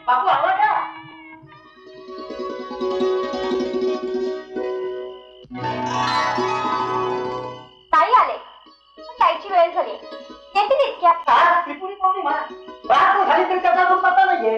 बापू आला का? ताई आले. ताईची वेळ झाली. येतील इतक्या. आज त्रिपुरी पौर्णिमा रात्र झाली तरी त्याचा अजून पत्ता नाहीये.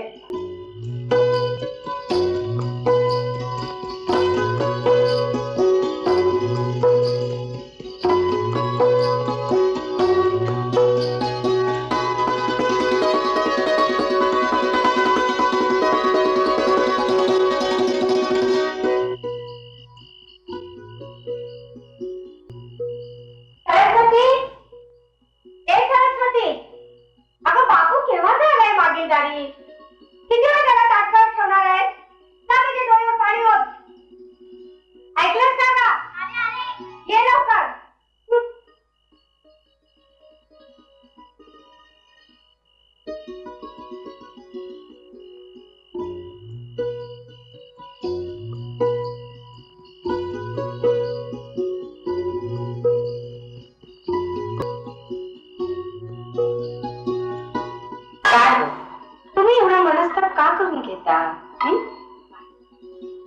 तुम्ही एवढा मनस्ताप का करून घेता?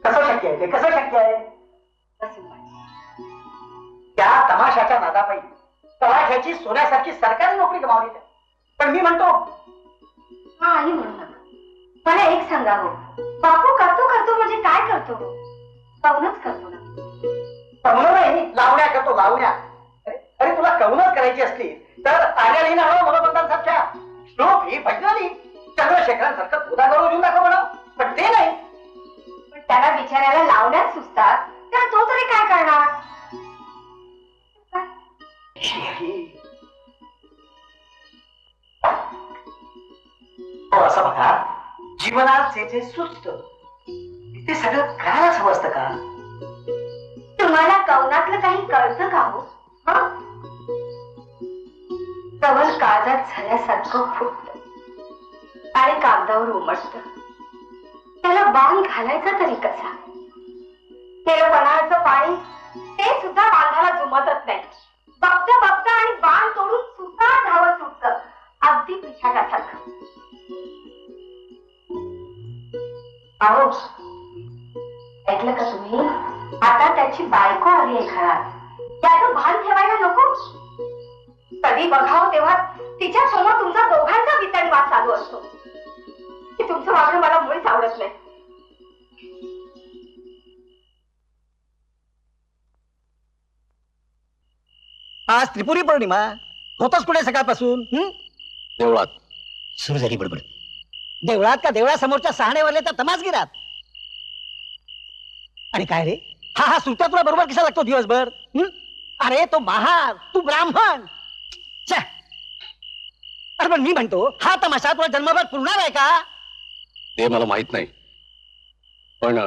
कसं शक्य आहे ते? कसं शक्य आहे? त्या तमाशाच्या नादापायी तलाठ्याची सोन्यासारखी सरकारी नोकरी गमावली. पण मी म्हणतो हा आई म्हणू नका. मला एक सांगा हो, बापू करतो करतो म्हणजे काय करतो? कौनच करतो ना. कवनं नाही, लावण्या करतो, लावण्या. अरे तुला कवनच करायची असली तर आर्यालीन हवं मनोबंधांसारख्या श्लोक ही भजनाली चंद्रशेखरांसारखं खुदा करून घेऊन दाखव म्हणा. पण ते नाही. पण त्याला बिचाऱ्याला लावण्यात सुचतात, तर तो तरी काय करणार? असं बघा, जीवनात जे जे सुचत ते सगळं करायलाच हवं असतं का? तुम्हाला कवनातलं काही कळतं का हो? कवन काळजात झाल्यासारखं फुटत आणि कागदावर उमटत. त्याला बाण घालायचा तरी कसा? तेल पन्हाळचं पाणी ते सुद्धा बांधाला जुमतच नाही. बघता बघता आणि बाण तोडून सुद्धा धावत सुटत, अगदी पिछाटासारखं. अहो, ऐकलं का तुम्ही? आता त्याची बायको आली आहे घरात. त्याचं भान ठेवायला नको. कधी बघावं तेव्हा तिच्या समोर तुमचा दोघांचा वितंडवाद चालू असतो. की तुमचं वागणं मला मुळीच आवडत नाही. आज त्रिपुरी पौर्णिमा, होतच कुठे सकाळपासून? देवळात. सुरू झाली बडबड. देवळात का देवळासमोरच्या सहाणेवरले तर तमासगिरात? आणि काय रे, हा सुट्या तुला बरोबर कसा लागतो दिवसभर? अरे तो महार, तू ब्राह्मण. अरे पण मी म्हणतो, हा तमाशा तुला जन्मभर पुरणार आहे का? ते मला माहित नाही, पण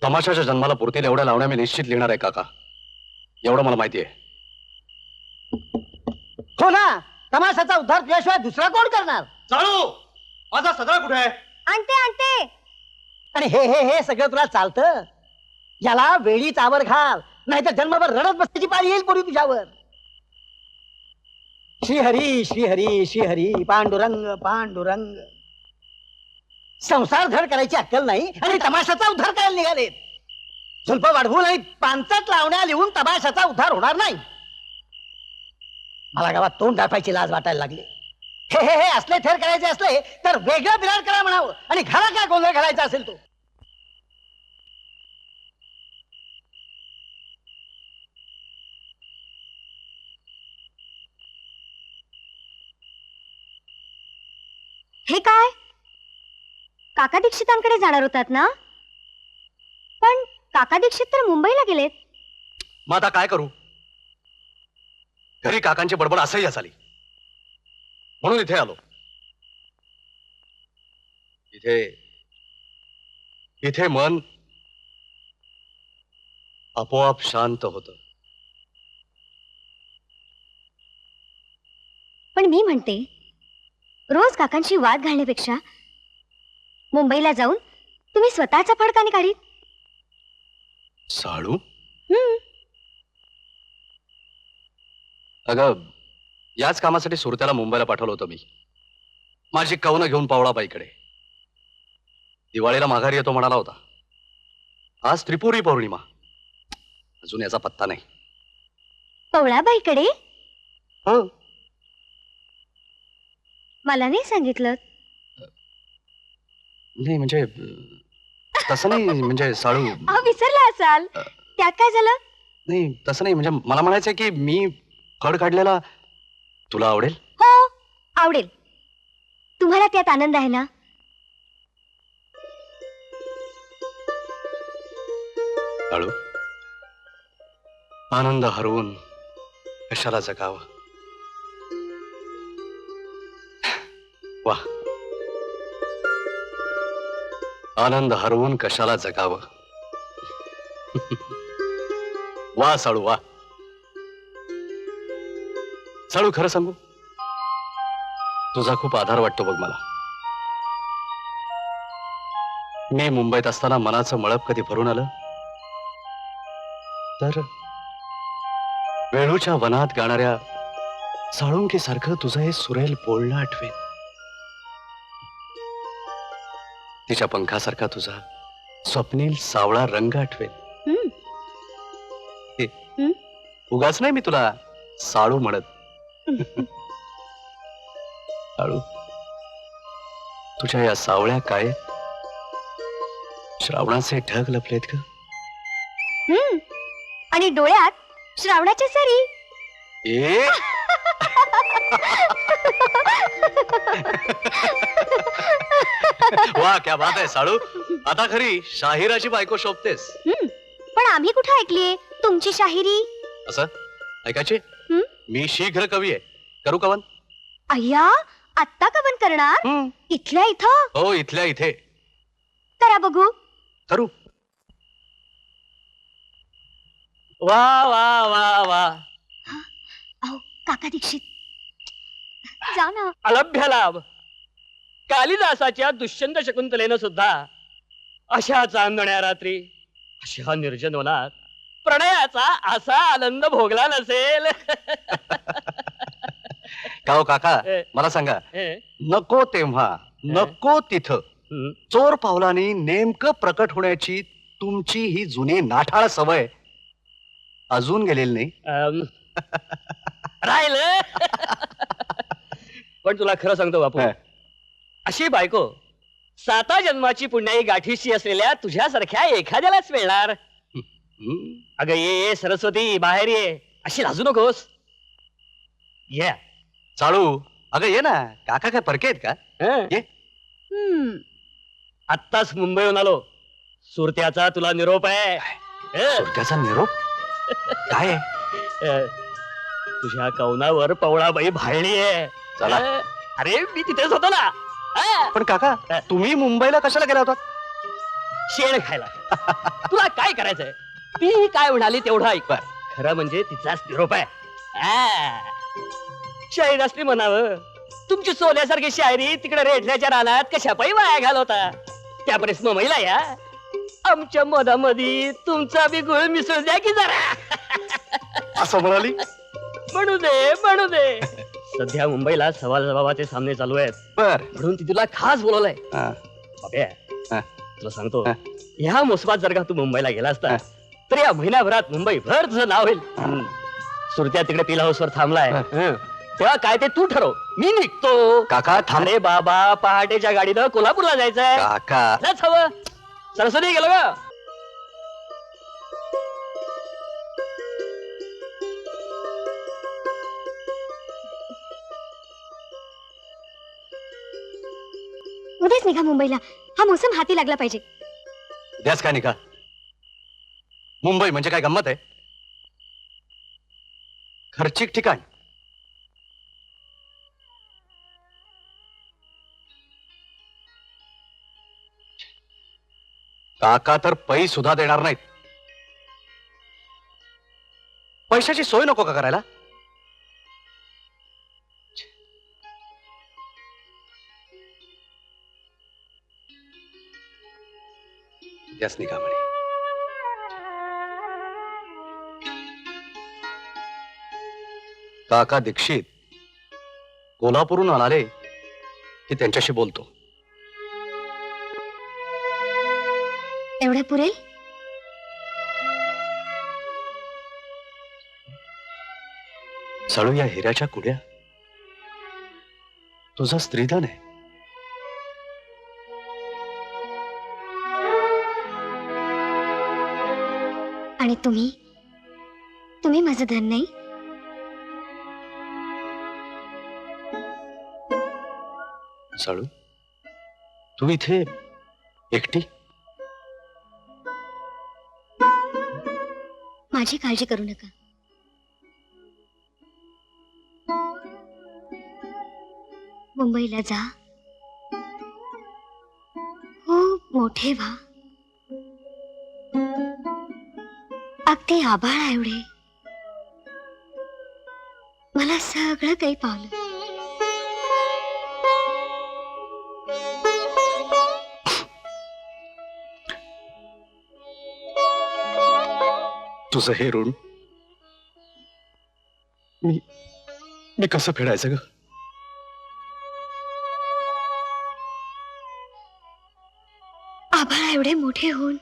तमाशाच्या जन्माला पुरतील एवढ्या लावण्या मी निश्चित लिहिणार आहे काका, एवढं मला माहिती आहे. हो ना, तमाशाचा उद्धार केल्याशिवाय दुसरा कोण करणार? चालू माझा सदरा कुठे आहे? आणते आणते. आणि हे हे हे सगळं तुला चालतं? याला वेळीच आवर घाल, नाहीतर जन्मभर रडत बसण्याची पाळी येईल पोरी तुझ्यावर. श्रीहरी श्रीहरी श्रीहरी पांडुरंग पांडुरंग. संसार धड करायची अक्कल नाही आणि तमाशाचा उद्धार करायला निघालेत. झुलप वाढवून आणि 5 लावण्या लिहून तमाशाचा उद्धार होणार नाही. मला गावात तोंड दाखवायची लाज वाटायला लागली. हे हे हे असले थेर करायचे असले तर वेगळं बिराड करा म्हणावं, आणि घरा काय गोंधळ घालायचा असेल तो. हे काय? काका दीक्षितांकडे जाणार होतात ना? पण काका दीक्षित तर मुंबईला गेलेत. मग आता काय करू? घरी काकांची बडबड असह्य झाली, म्हणून इथे आलो. इथे इथे मन आपोआप शांत होतं. पण मी म्हणते, रोज काकांशी वाद घालण्यापेक्षा मुंबईला जाऊन तुम्ही स्वतःचा फडकाने काढीत. साळू, अगं याच कामासाठी सुरत्याला मुंबईला पाठवलं होतं मी, माझी कवनं घेऊन पावळाबाईकडे. दिवाळीला माघारी येतो म्हणाला होता. आज त्रिपुरी पौर्णिमा, अजून याचा पत्ता नाही. पवळाबाईकडे? हो. मला नाही सांगितलं. नाही म्हणजे तसं नाही, म्हणजे साळू. विसरला असाल. त्यात काय झालं? नाही तसं नाही, म्हणजे मला म्हणायचंय की मी फड काढलेला तुला आवडेल. हो आवडेल. तुम्हाला त्यात आनंद आहे ना? साळू, आनंद हरवून कशाला जगावं. वा, आनंद हरवून कशाला जगावं. वा साळू वा. साळू खरं सांगू, तुझा खूप आधार वाटतो बघ मला. मी मुंबईत असताना मनाचं मळप कधी भरून आलं तर वेळूच्या वनात गाणाऱ्या साळुंकीसारखं तुझं हे सुरेल बोलणं आठवेन. तिच्या पंखासारखा तुझा स्वप्नील सावळा रंग आठवेन. उगाच नाही मी तुला साळू म्हणत. साळू, तुझ्या या सावळ्या काळेत श्रावणाचे ढग लपलेत ग. आणि डोळ्यात श्रावणाच्या सरी. ए वा, क्या बात आहे साळू. आता खरी शाहिराची बायको शोभतेस. पण आम्ही कुठे ऐकलीये तुमची शाहिरी? असं ऐकायची? मी शीघ्र कवी आहे. करू कवन? अय्या, आत्ता कवन करणार? इथल्या इथं? हो, इथल्या इथे. करा बघू. करू. वा वा वा वा. अहो काका दीक्षित, जा ना. अलभ्य लाभ. कालिदासाच्या दुष्यंत शकुंतलेनं सुद्धा अशा चांदण्या रात्री अशा निर्जन वनात प्रणयाचा असा आनंद भोगला नसेल. का हो काका, मला सांगा, नको तेव्हा नको तिथं चोर पावलांनी नेमकं प्रकट होण्याची तुमची ही जुनी नाठाळ सवय अजून गेलेली नाही? राहिलं. पण तुला खरं सांगतो बापू, अशी बायको 7 जन्माची पुण्याई गाठीशी असलेल्या तुझ्यासारख्या एखाद्यालाच मिळणार. अगं ये सरस्वती, बाहेर ये. अशी लाजू नकोस. ये चाळू. अगं ये ना. काका काय परके आहेत का? ये. आत्ताच मुंबईहून आलो. सुरत्याचा तुला निरोप आहे. सुरत्याचा निरोप? काय तुझ्या कौनावर पवळाबाई भाळली आहे. चला. अरे मी तिथेच होतो ना. पण काका, तुम्ही मुंबईला कशाला गेला होता? शेण खायला. तुला काय करायचंय? ती काय म्हणाली तेवढं ऐक. खरं म्हणजे तिचाच निरोप आहे. शाहीर असली म्हणावं. तुमची सोन्यासारखी शायरी तिकडे रेठल्याच्या रानात कशा पायी वाया घालवता. त्यापरेस मुंबईला या. आमच्या मधामध्ये तुमचा बी गुळ मिसळ द्या की जरा. असं म्हणाली? म्हणू दे म्हणू दे. सध्या मुंबईला सवाल जबाबाचे सामने चालू आहेत. बर. म्हणून ती तुला खास बोलवलंय. बाब्या, तुला सांगतो, ह्या मोसमात जर का तू मुंबईला गेला असता तर या महिन्याभरात मुंबई भर तुझं नाव होईल. सुरत्या तिकडे पिला हाऊसवर थांबलाय. तेव्हा काय ते तू ठरव. मी निघतो. काका थांब. अरे बाबा, पहाटेच्या गाडीनं कोल्हापूरला जायचंय. काका जाच हवं. सरस्वती गेलो ग. उद्याच निघा मुंबईला. हा मोसम हाती लागला पाहिजे. द्यास काय निघा. मुंबई म्हणजे काय गंमत आहे? खर्चिक ठिकाण. काका तर पै सुद्धा देणार नाहीत. पैशाची सोय नको का करायला? द्यास निघा म्हणे. काका दीक्षित कोल्हापूरहून आले की त्यांच्याशी बोलतो. एवढे पुरेल? साळू, या हिऱ्याच्या कुड्या तुझं स्त्रीधन आहे. आणि तुम्ही माझं धन नाही? साळू, तू इथे एकटी? माझी काळजी करू नका. मुंबईला जा, खूप मोठे व्हा, अगदी आभाळा एवढे. मला सगळं काही पावलं. तुझं हे ऋण मी कसं फेडायचं ग? आभाळा एवढे मोठे होऊन.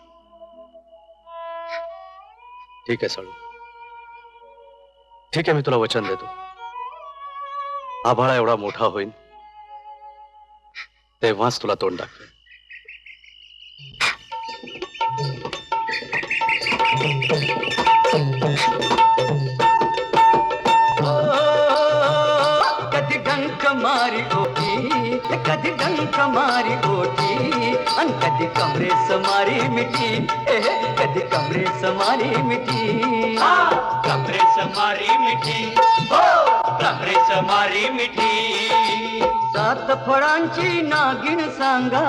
ठीक आहे साळू, ठीक आहे. मी तुला वचन देतो, आभाळा एवढा मोठा होईन तेव्हाच तुला तोंड दाखवेन. कधी डंक मारी ओठी, कधी डंक मारी ओठी, अन कधी कमरेस मारी मिठी, कधी कमरेस मारी मिठी, कमरेस मारी मिठी, कमरेस मारी मिठी. सात फळांची नागिण सांगा,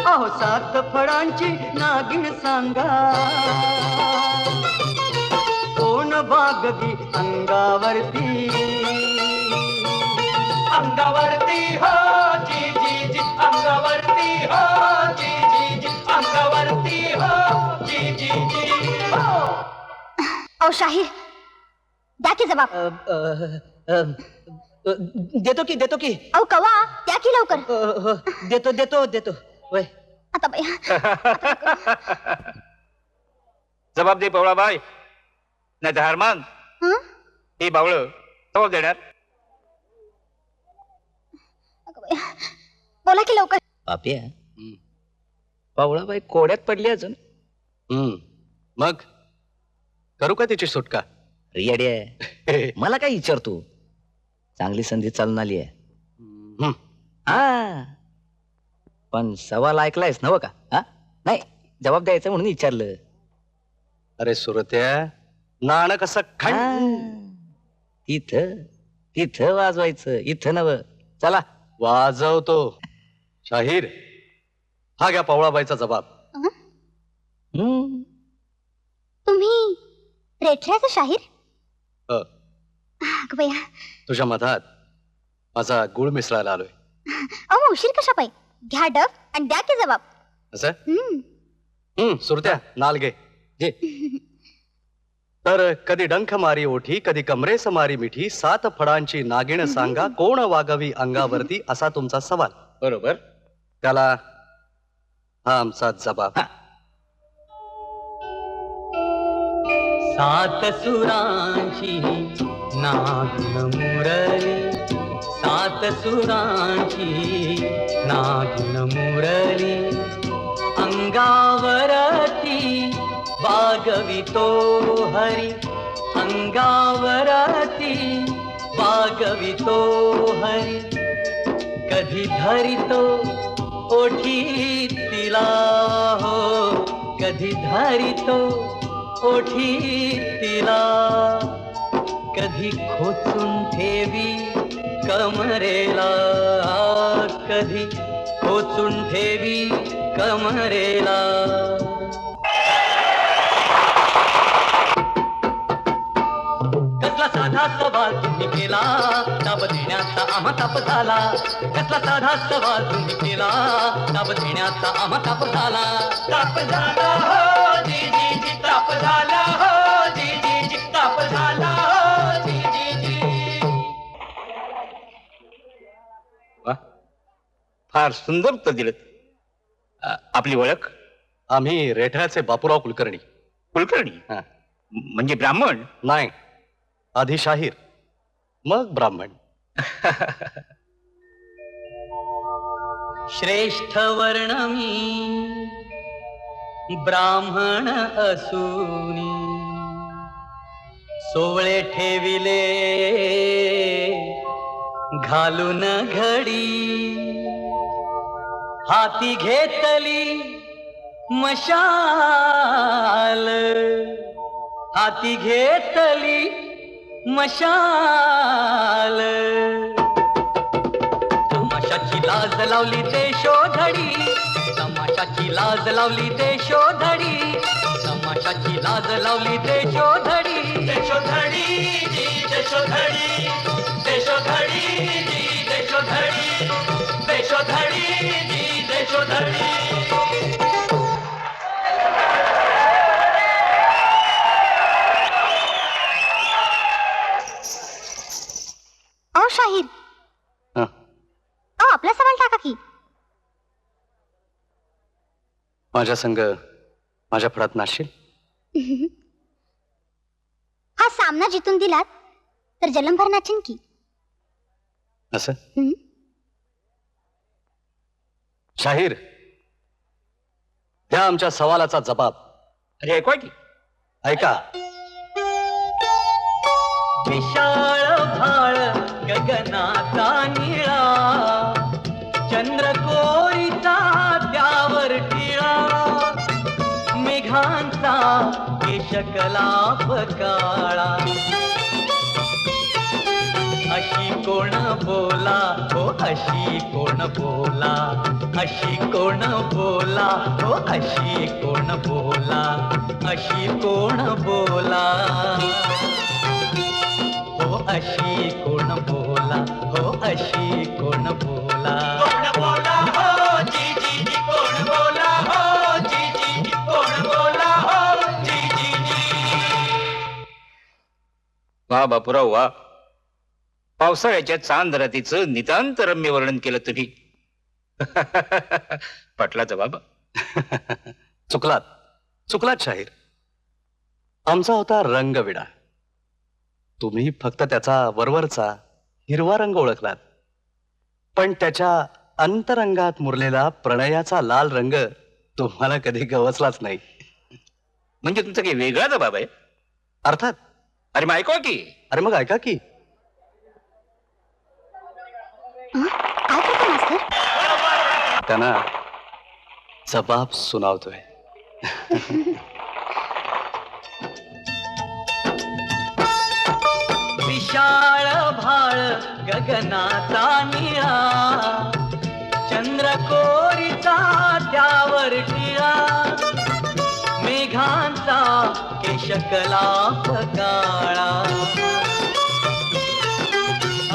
अहो सात फळांची नागिण सांगा, कोण बागदी अंगावरती, अंगावरती हो जी जी जी, अंगावरती हो जी जी जी, अंगावरती हो जी जी जी हो. अहो शाहीर, द्या की जबाब. देतो की अहो कवा, द्या की लवकर. देतो वय. आता बाया, जबाब दे पवळाबाई, नाही तर हरमान हं? हे बावळ जबाब देणार. अगं बाया, बोला की लवकर. पाप्या, पावळाबाई कोड्यात पडली अजून. मग करू का तिची सुटका? रियाड्या, मला काय विचारतो? चांगली संधी चालून आली आहे. हम्म. हा, पण सवाल ऐकलायस नव का? हा, नाही, जबाब द्यायचा म्हणून विचारलं. अरे सुरत्या, नाणं कसं खंड. तिथं वाजवायचं, इथं नव. चला वाजवतो. शाहीर, हा घ्या पवळाबाईचा जबाब. हम्म. तुम्ही रेठऱ्याचं शाहीर? अ, अगं बाया, तुझ्या मधात माझा गुळ मिसळायला आलोय. अहो उशीर कशा पाई? घ्या डब आणि द्या की जबाब. असं? सुरत्या, नाल घे. तर कधी डंख मारी ओठी, कधी कमरेस मारी मिठी, सात फळांची नागिण सांगा, कोण वागवी अंगावरती, असा तुमचा सवाल. बरोबर. त्याला हा आमचा जबाब. सात सुरांची नागिन मुरली, सात सुरांची नागिन मुरली, अंगावरती वागवितो हरी, अंगावरती वागवितो हरी, कधी धरितो ओठी तिला हो, कधी धरितो ओठी तिला, कधी खोचून ठेवी कमरेला, कधी खोचून ठेवी कमरेला. कसला साधा सवाल तुम्ही केला, दाब देण्याचा आम्हा ताप झाला. कसला साधा सवाल तुम्ही केला, दाब देण्याचा आम्हा ताप झाला. ताप झाला हो जी जी जी, ताप झाला हो जी जी जी, ताप झाला हो फार सुंदर उत्तर दिलं. आपली ओळख? आम्ही रेठाळचे बापूराव कुलकर्णी. कुलकर्णी? हा. म्हणजे ब्राह्मण? नाही, आधी शाहीर मग ब्राह्मण. श्रेष्ठ वर्ण मी ब्राह्मण असूनी सोवळे ठेविले घालून घडी हाती घेतली मशाल हाती घेतली मशाल तमाशाची लाज लावली ते शोधडी तमाशाची लाज लावली ते शोधडी तमाशाची लाज लावली ते शोधडी देशोधडी जी देशोधडी देशोधडी जी देशोधडी देशोधडी जी देशोधडी. ओ शाहीर, हं. ओ आपला सवाल टाका की. माझ्या संग माझ्या फळात नाचशील? हा सामना जितून दिलात तर जलमभर नाचीन की. असं? हं? शाहीर, द्या आमच्या सवालाचा जबाब. अरे ऐकवा की. ऐका. विशाळ भाळ गगनाचा निळा चंद्र कोरीचा त्यावर टिळा मेघांचा केशकलाप काळा अशी कोण बोला हो अशी कोण बोला अशी कोण बोला हो अशी कोण बोला अशी कोण बोला हो अशी कोण बोला हो अशी कोण बोला कोण बोला हो जी जी जी कोण बोला हो जी जी जी कोण बोला हो जी जी जी. वा बापूराव वा. पावसाळ्याच्या चांद रातीचं नितांत रम्य वर्णन केलं तुम्ही. पटला जबाब. चुकलात चुकलात शाहीर. आमचा होता रंगविडा. तुम्ही फक्त त्याचा वरवरचा हिरवा रंग ओळखलात, पण त्याच्या अंतरंगात मुरलेला प्रणयाचा लाल रंग तुम्हाला कधी गवसलाच नाही. म्हणजे तुमचा काही वेगळा जबाब आहे? अर्थात. अरे मग ऐकवा की. अरे मग ऐका की. काय करता मास्तर? त्यांना जबाब सुनावतोय. विशाळ भाळ गगनाचा निळा चंद्र कोरीचा त्यावर टिळा मेघांचा केशकलाप काळा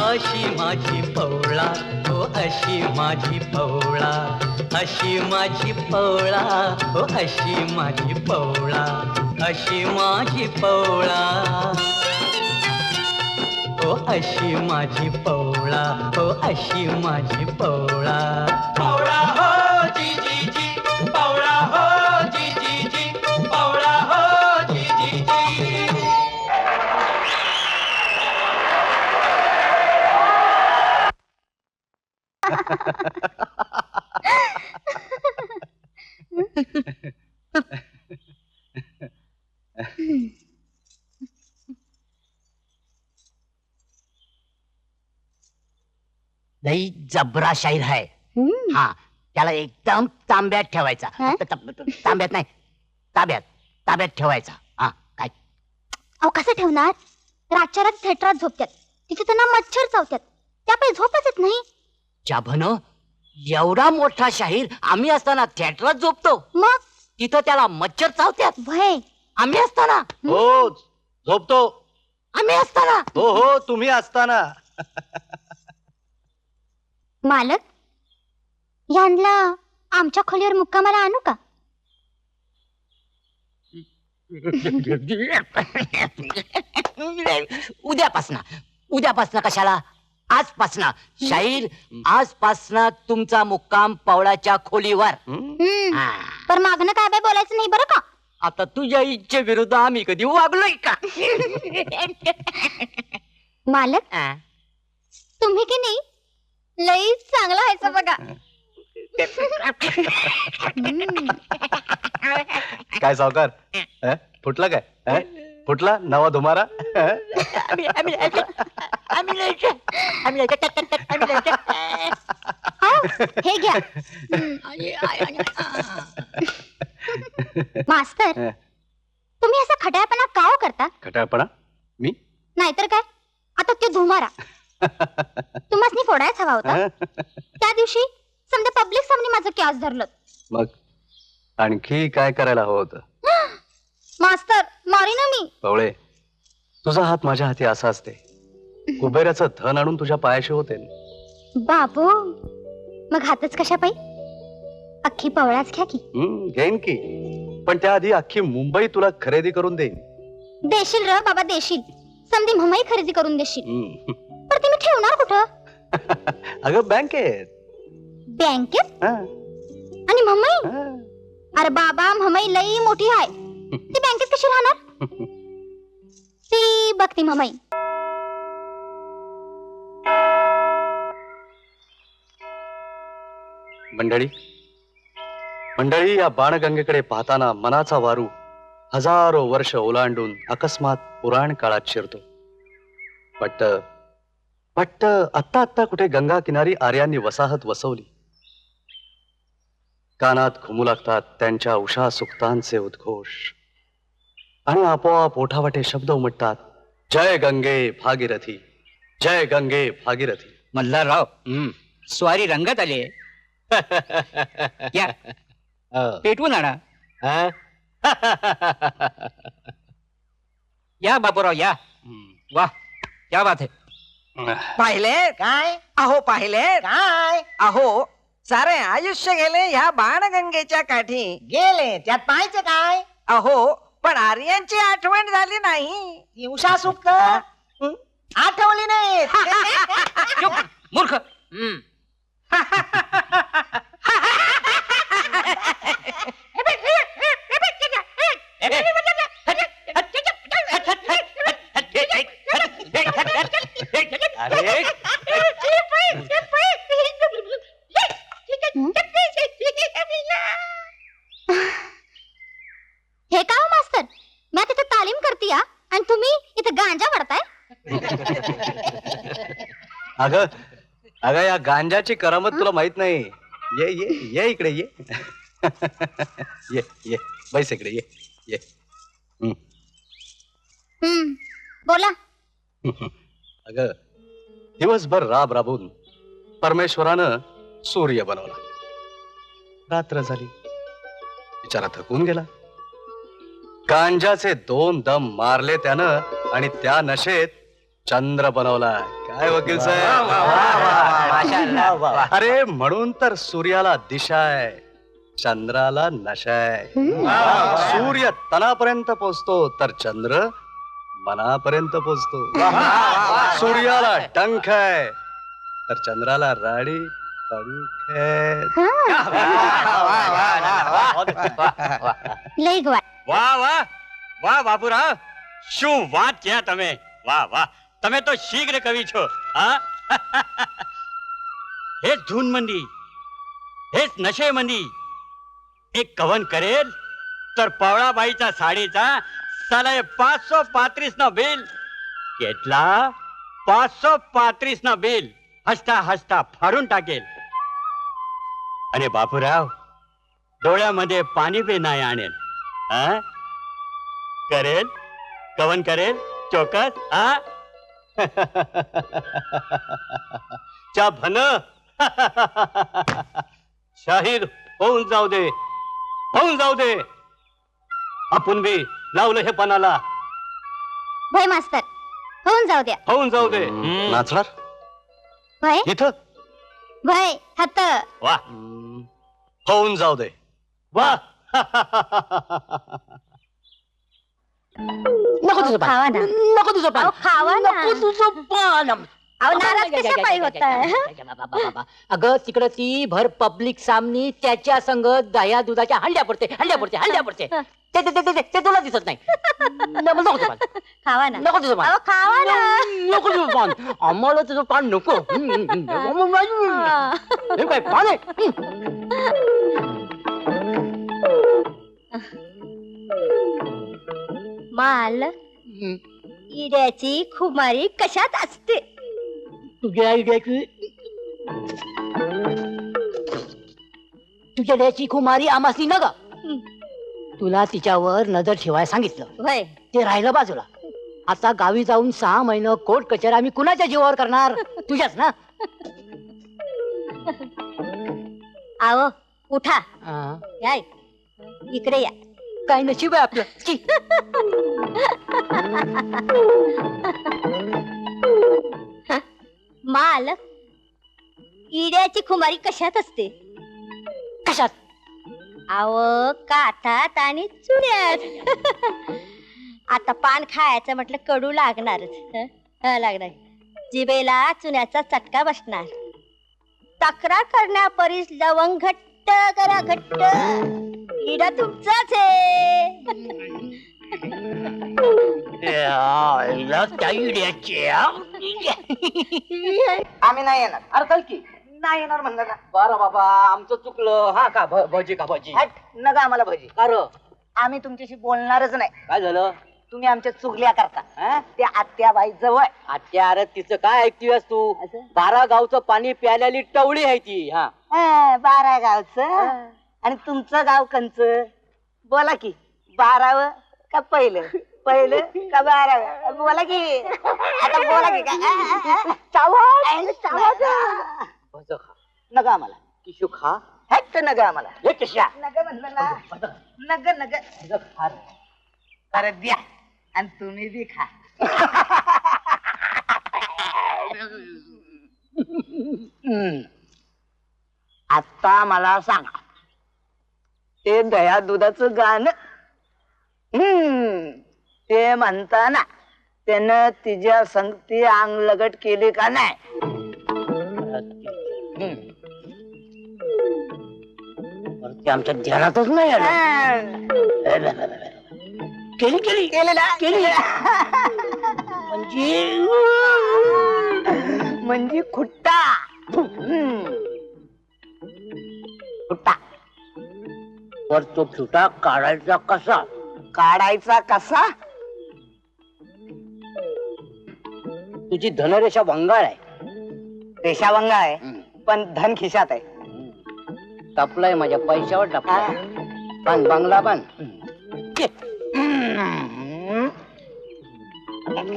अशी माझी पवळा हो अशी माझी पवळा अशी माझी पवळा हो अशी माझी पवळा अशी माझी पवळा हो अशी माझी पवळा हो अशी माझी पवळा पवळा हो जी जी जी पवळा हो जी जी जी पवळा हो जी जी जी. लई जबरा शाहीर आहे. हा, त्याला एकदम तांब्यात ठेवायचा. हा? तांब्यात नाही, ताब्यात ताब्यात ठेवायचा. हा काय? अहो कसं ठेवणार? रातच्या रात थिएटरात झोपतात, तिथे त्यांना मच्छर चावतात, त्यामुळे झोपच येत नाही. जाभन, एवढा मोठा शाहीर आम्ही असताना थिएटरात झोपतो, मग तिथं त्याला मच्छर चावत्यात. भय आम्ही असताना, हो झोपतो. आम्ही असताना. हो हो तुम्ही असताना. मालक, यांना आमच्या खोलीवर मुक्कामाला आणू का? उद्यापासनं कशाला? आजपासनं शाहीर आजपासनं तुमचा मुक्काम पवळाच्या खोलीवर. हा. पर मागणं काय बाय बोलायचं नाही बरं का. आता तुझ्या इच्छेविरुद्ध आम्ही कधी वागलोय का? मालक हा. तुम्ही की नाही लई चांगला व्हायचं बघा. काय सावकार फुटला काय फुटला नवा धुमारा? हे घ्या मास्तर. तुम्ही असा खटाळपणा का हो करता? खटाळपणा मी नाहीतर काय. आता ते धुमारा तुम्हाला फोडायच हवा होता. त्या दिवशी समजा पब्लिक सामने माझं कॅस धरलं. मग आणखी काय करायला हवं होतं? मास्तर मारी ना मी. पवळे तुझा हात माझ्या हाती असा असते. कुबेराचं धन आणून तुझ्या पायाशी होते. बाबू मग हातच कशा पाई? अख्खी पवळाच घ्या की. घेईन की, पण त्याआधी अख्खी मुंबई तुला खरेदी करून देईन. देशील र बाबा देशील. समधी मम्माई खरेदी करून देशील. पण ते मी ठेवणार कुठं? अगं बँकेत. बँकेत? हा, आणि मम्माई? हा. अरे बाबा मम्माई लई मोठी आहे. ती बँकेत कशी राहणार? ती बघती मम्माई. मंडळी मंडळी या बाणगंगेकडे पाहताना मनाचा वारू हजारो वर्ष ओलांडून अकस्मात पुराण काळात शिरतो. पट्ट आत्ता आत्ता कुठे गंगा किनारी आर्यांनी वसाहत वसवली. कानात घुमू लागतात त्यांच्या उषा सुक्तांचे उद्घोष आणि आपोआप ओठावाटे शब्द उमटतात. जय गंगे भागीरथी, जय गंगे भागीरथी. मल्हारराव स्वारी रंगात आली आहे. या पेटवून आणा. या बापूराव या. वा क्या बात आहे. पाहिले काय? अहो पाहिले काय? अहो सारे आयुष्य गेले ह्या बाणगंगेच्या काठी. गेले त्यात पाहायचं काय? अहो पण आर्यांची आठवण झाली नाही. उषा सुक्त आठवली नाही. चुप, मूर्ख. अरे हे का हो मास्तर? मी तिथे तालीम करते आणि तुम्ही इथे गांजा वाढताय. अगं अगं या गांजाची करामत तुला माहित नाही. ये ये ये इकडे ये. ये ये बैस इकडे ये ये. बोला. अगं दिवसभर राब राबून परमेश्वरानं सूर्य बनवला. रात्र झाली, बिचारा थकून गेला. गांजाचे 2 दम मारले त्यानं आणि त्या नशेत चंद्र बनवला. काय वकील साहेब? अरे म्हणून तर सूर्याला दिशा आहे, चंद्राला नशा आहे. सूर्य तनापर्यंत पोचतो तर चंद्र मनापर्यंत पोचतो. सूर्याला डंख आहे तर चंद्राला राडी पंख आहे. लई गवा. વાહ વાહ વાહ બાપુરાવ, શું વાત છે તમે. વાહ વાહ, તમે તો શીઘ્ર કવિ છો. હા हेच धून मंदी, हेच नशे मंदी एक कवन करेल तर पवळाबाईचा साडीचा साला 535 न बिल. કેટલા? 535 न बिल हसता हसता फाडून टाकेल. आणि बापूराव डोळ्यामध्ये पाणी बी नाही आणेल. हा करेल, कवन करेल चोकस. हा च्या भन शाहीर होऊन जाऊ दे, होऊन जाऊ दे. आपण बी लावलं हे पणाला. भय मास्तर होऊन जाऊ द्या. होऊन जाऊ दे. नाचणार भय इथं? भय हत. वा होऊन जाऊ दे. वा. नको तुझं पान. खावा ना. नको तुझं पान. अहो, खावा ना. नको तुझं पान. अहो नाराज कशापायी होताय अगं तिकडं ती भर पब्लिक सामनी त्याच्या संग दह्या दुधाच्या हंड्या पडते ते तुला दिसत नाही नको तुझं पान. खावा ना नको तुझं पान. अहो खावा ना नको तुझं पान. आम्हाला तुझं पान नको. हे काय पान आहे? माल इड्याची खुमारी कशात असते? तुझ्या आयडियाची तुझ्या डॅची कुमारी आमासली न ग. तुला तिच्यावर नजर ठेवायला सांगितलं, वय ते राहिलं बाजूला. आता गावी जाऊन 6 महिने कोर्ट कचेरी आम्ही कुणाच्या जीवावर करणार? तुझ्याच ना. आव उठा हा. या इकडे या. काय नशीब आहे आपलं. छी. माल इड्याची खुमारी कशात असते? कशात? आव काठात आणि चुड्यात. आता पान खायचं म्हटलं कडू लागणारच. लागणार. जिभेला चुन्याचा चटका बसणार. तक्रार करण्यापरीस लवंग घट्ट करा घट्ट. इडा तुमचाच आहे. आम्ही नाही येणार. अरे चल की नाही येणार म्हणलं ना. बरं बाबा आमचं चुकलं. हा का भजी का भजी? हट, नका आम्हाला भजी. अरे आम्ही तुमच्याशी बोलणारच नाही. काय झालं? तुम्ही आमच्या चुगल्या करता. त्या आत्याबाई जवळ. आत्या अरे तिचं काय ऐकतीस तू? 12 गावचं पाणी प्यायलेली टवळी आहे ती. हा 12 गावचं आणि तुमचं गाव कंच. बोला की 12व का पहिलं का 12व? बोला की आता बोला की नका आम्हाला. किशू खा. हट्ट नका आम्हाला. हे कशा? नका म्हणलं ना. नका अरे द्या आणि तुम्ही बी खा. आता मला सांगा, ते दया दुधाचं गाणं ते म्हणताना त्यानं तिच्या संगती अंग लगट केली का नाही? ते आमच्या ध्यानातच नाही आलं. केली म्हणजे खुट्टा. खुट्टा वर तो फुटा काढायचा कसा? काढायचा कसा? तुझी धनरेषा वंगाळ आहे. रेषा वंगा आहे पण धन खिशात आहे. टपलाय माझ्या पैशावर टपलाय. बांध बांगला बांध.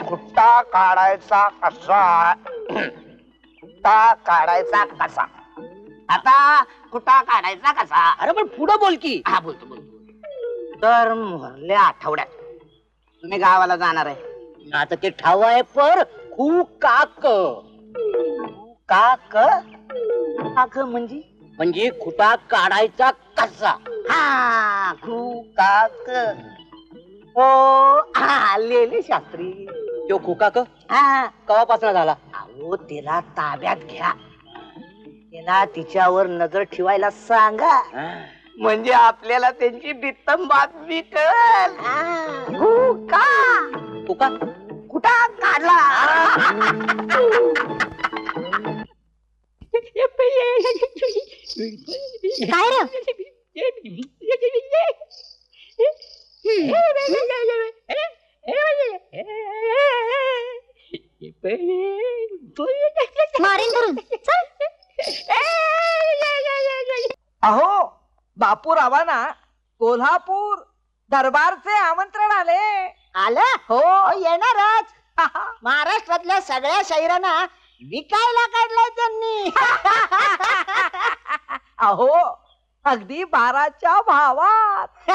खुट्टा काढायचा कसा? खुट्टा काढायचा कसा? आता खुट्टा काढायचा कसा? अरे पण पुढं बोल की. हा बोलतो. तर मोरल्या आठवड्यात तुम्ही गावाला जाणार आहे. आता ते ठाव आहे पर खू काक. काक काक म्हणजे खुटा काढायचा कसा? हा खू काक. ओ आलेले शास्त्री. तो खुकाक हा कवापासून झाला? अहो तिला ताब्यात घ्या. तिला तिच्यावर नजर ठेवायला सांगा. म्हणजे आपल्याला त्यांची बित्तम बातमी कळेल. खुका कुठा काढला? काय रे? मारीन धरून. अहो बापूरावांना कोल्हापूर दरबारचे आमंत्रण आले. आलं हो येणारच. महाराष्ट्रातल्या सगळ्या शाहिरांना विकायला काढलाय त्यांनी. अहो अगदी 12च्या भावात.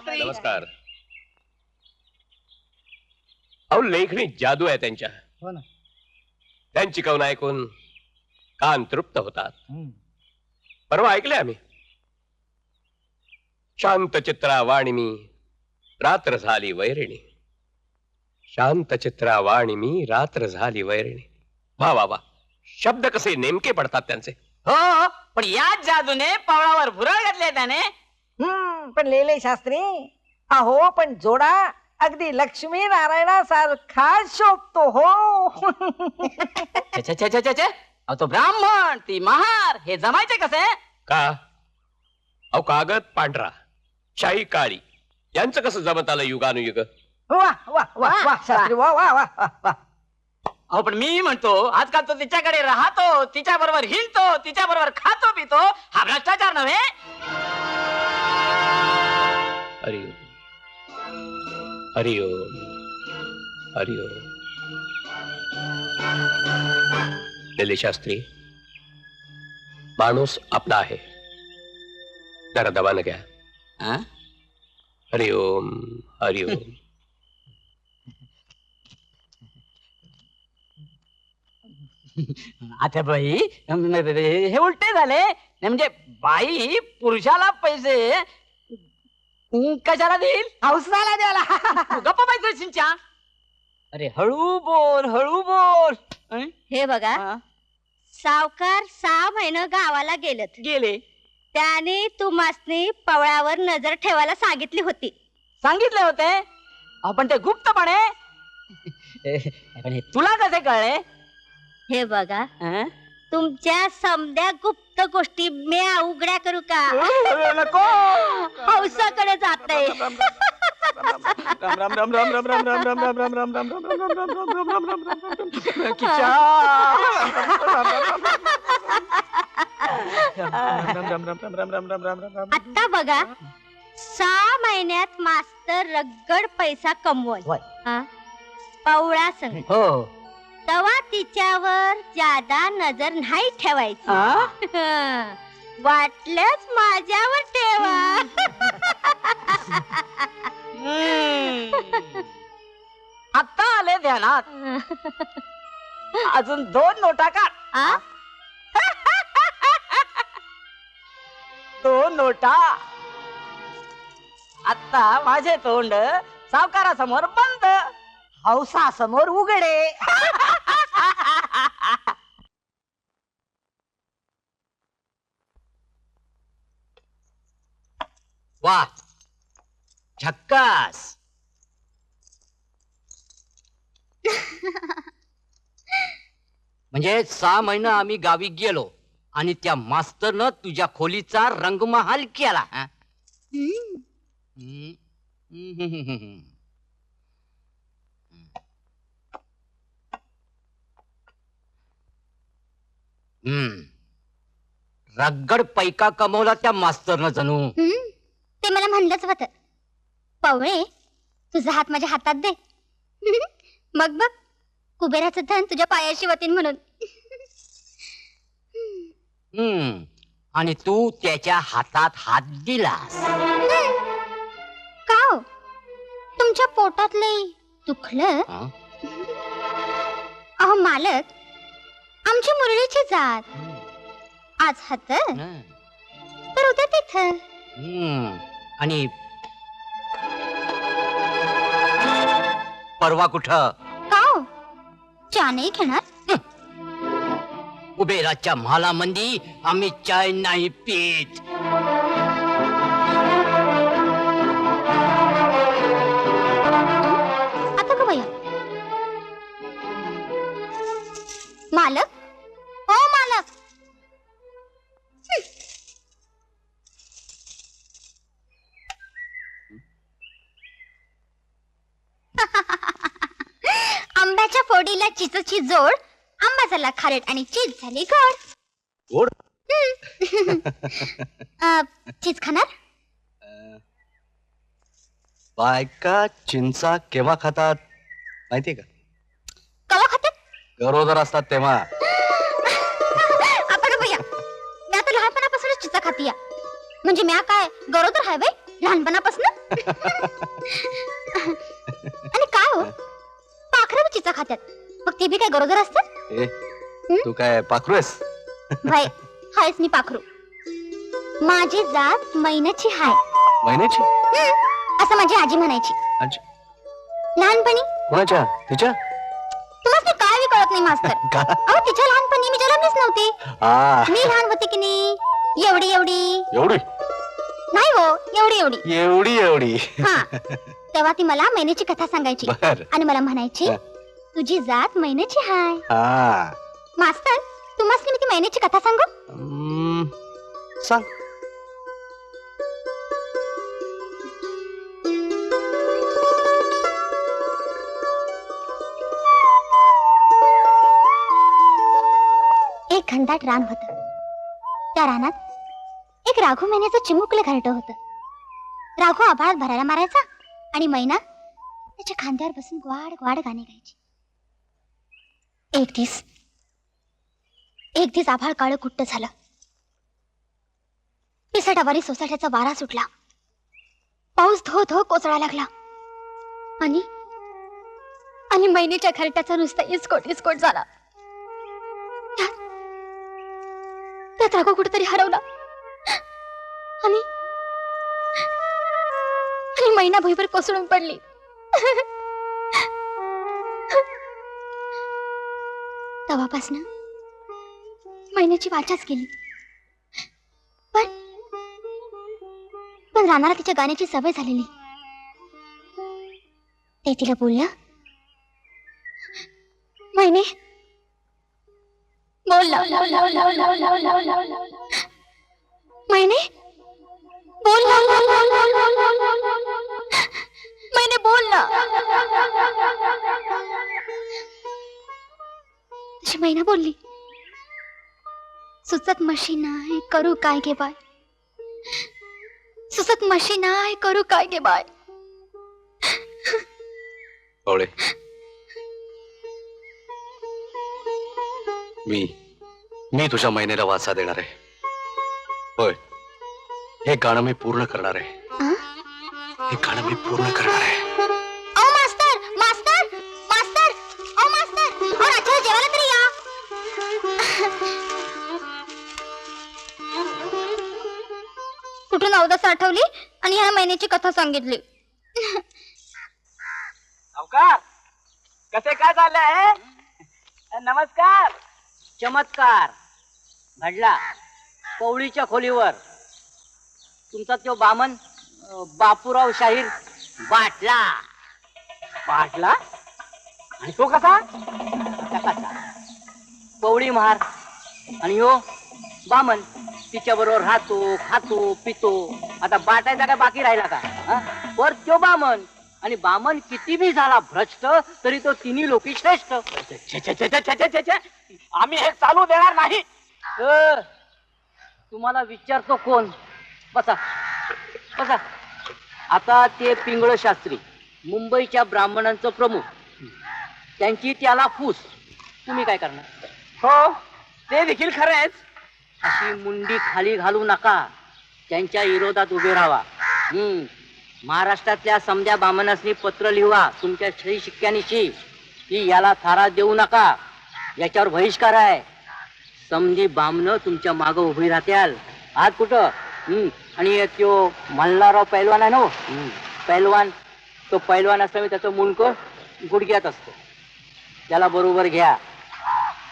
नमस्कार. अहो लेखणी जादू आहे त्यांच्या. हो ना. त्यांची कवन ऐकून कान तृप्त होतात. परवा ऐकले आम्ही. शांत चित्रा वाणी मी रात्र झाली वैरिणी. शांत चित्रावाणी मी रात्र झाली वैरणी. वा वा वा, शब्द कसे नेमके पडतात त्यांचे. हो पण याच जादूने पवळावर भुरळ घातले त्याने. पण लेले शास्त्री, अहो पण जोडा अगदी लक्ष्मी नारायणासारखा शोभतो हो. छे, छे, छे, छे, छे. अहो, तो ब्राह्मण ती महार हे जमायचे कसे? का अहो कागद पांढरा शाही काळी यांचं कसं जमत आलं युगानुयुग. वा वा वा वा शास्त्री वा वा वा वा. अहो पण मी म्हणतो आजकाल तो तिच्याकडे राहतो, तिच्या बरोबर हिंडतो, तिच्या बरोबर खातो पितो, हा भ्रष्टाचार नव्हे? हरिओम हरिओम हरिओम. लेले शास्त्री, माणूस आपला आहे, जरा दबानं घ्या. हा? हरिओम हरिओम. आता बाई हे उलटे झाले. नाही म्हणजे बाई पुरुषाला पैसे कशाला देईल? हौसाला द्याला. गप्पा पाहिजे सिंच्या. अरे हळू बोल हळू बोल. हे बघा, सावकार 6 महिने गावाला गेलेत. गेले त्याने तुम्हासनी पवळावर नजर ठेवायला सांगितली होती. सांगितले होते. आपण ते गुप्तपणे. पण हे तुला कसे कळले? हे बघा, हं? तुमच्या समद्या गुप्त गोष्टी मी उघड्या करू का? नको. हौसाकडे जात नाही. आता बघा, 6 महिन्यात मास्तर रगड पैसा कमवल. हा? पवळा संग हो. तेव्हा तिच्यावर जादा नजर नाही ठेवायची. हा? वाटल्याच माझ्यावर ठेवा. आता आले ध्यानात. अजून 2 नोटा काढ. आ? 2 नोटा. आता माझे तोंड सावकारासमोर बंद, हौसा समोर उघडे. वा, झक्कास. म्हणजे 6 महिने आम्ही गावी गेलो आणि त्या मास्तरनं तुझ्या खोलीचा रंगमहाल केला. हा? हम्म. रगड पैका कमवला त्या मास्तरनं जणू. ते मला म्हणलंच होत. पवळे, तुझा हात माझ्या हातात दे. मग बघ, कुबेराचं धन तुझ्या पायाशी वतीन म्हणून. आणि तू त्याच्या हातात हात दिलास. का हो? तुमच्या पोटात लई दुखलं? हा? अहो मालक, आमची मुरळीची जात. आज हात तर उद्या तिथं. आणि परवा कुठं? का हो? चहा नाही घेणार? कुबेराच्या महालामंदी आम्ही चाय नाही पीत. आता का भैया? मालक, हो मालक. आंब्याच्या फोडीला चिचची जोड, आंबा झाला खारट आणि चीज झाली गोड. गोड? चीज खाणार? बायका चिंचा केव्हा खातात माहितीये का? कवा खातात? गरोदर असतात तेव्हा. आपण भैया, मी आता लहानपणापासूनच चिचा खातीया. म्हणजे म्या काय गरोदर आहे बाई लहानपणापासून? आणि काय हो, पाखरं चिचा खात्यात, मग ते बी काय गरोदर असतात? ए, तू काय पाखरू आहेस? भाई, हायच मी पाखरू. माझी जात महिन्याची हाय. महिन्याची? असं माझी आजी म्हणायची. अच्छा. लहानपणी कोणाच्या तिच्या तुला काय बी कळत नाही मास्तर. का? अहो तिच्या लहानपणी मी जन्मलीच नव्हते. मी लहान होते की नाही, एवढी एवढी एवढी नाही हो, एवढी एवढी. एवढी एवढी हा तेव्हा ती मला मैनेची कथा सांगायची बर आणि मला म्हणायची तुझी जात मैनेची हाय. हा मास्तर तुम्हाला मी ती मैनेची कथा सांगू. सांग. एक घनदाट रान होत. त्या रानात एक राघू मैन्याचं चिमुकलं घरटं होतं. राघू आभाळात भरायला मारायचा आणि मैना त्याच्या खांद्यावर बसून ग्वाड ग्वाड गाणे गायची. एक दिस आभाळ काळं कुट्ट झालं. पिसाटावारी सोसाट्याचा वारा सुटला. पाऊस धो धो कोसळा लागला आणि मैनेच्या घरट्याचा नुसता इस्कोट झाला. त्यात राघव कुठेतरी हरवला आणि मैना भुईवर कोसळून पडली. तेव्हापासून मैनेची वाचाच गेली. पण रानाला तिच्या गाण्याची सवय झालेली. ते तिला बोललं, मैने बोल ना. मैने बोल ना. मैने बोल ना. तशी मैना बोलली, सुचत मशी नाही करू काय गे बाय. सुचत मशी नाही करू काय गे बाय. पवळे मी तुझ्या महिनेला वाचा देणार आहे. होय हे गाणं मी पूर्ण करणार आहे. हे गाणं मी पूर्ण करणार आहे. ओ मास्तर मास्तर मास्तर ओ मास्तर ओ राजा जेवायला तरी या. कुठून अवदस आठवली आणि ह्या महिन्याची कथा सांगितली. सावकार कसे काय चाललंय? नमस्कार. चमत्कार घडला पवळीच्या खोलीवर. तुमचा तो बामन बापूराव शाहीर बाटला. आणि तो कसा? पवळी महार आणि हो बामन तिच्या बरोबर राहतो खातो पितो. आता बाटायचा काय बाकी राहिला का? वर तो बामन आणि बामन किती बी झाला भ्रष्ट तरी तो तिन्ही लोकी श्रेष्ठ. आम्ही हे चालू देणार नाही. तुम्हाला विचारतो कोण? बसा बसा. आता ते पिंगळ शास्त्री मुंबईच्या ब्राह्मणांचं प्रमुख. त्यांची त्याला फूस. तुम्ही काय करणार? हो ते देखील खरंच. अशी मुंडी खाली घालू नका. त्यांच्या विरोधात उभे राहा. महाराष्ट्रातल्या समध्या बामणासनी पत्र लिहा तुमच्या सही शिक्क्यानिशी की याला थारा देऊ नका. याच्यावर बहिष्कार आहे. समधी बामण तुमच्या माग उभी राहत्याल. आज कुठं? आणि तो मल्हारराव पैलवान आहे ना, पैलवान. तो पैलवान असताना त्याचं मुंडकं गुडघ्यात असतं. त्याला बरोबर घ्या.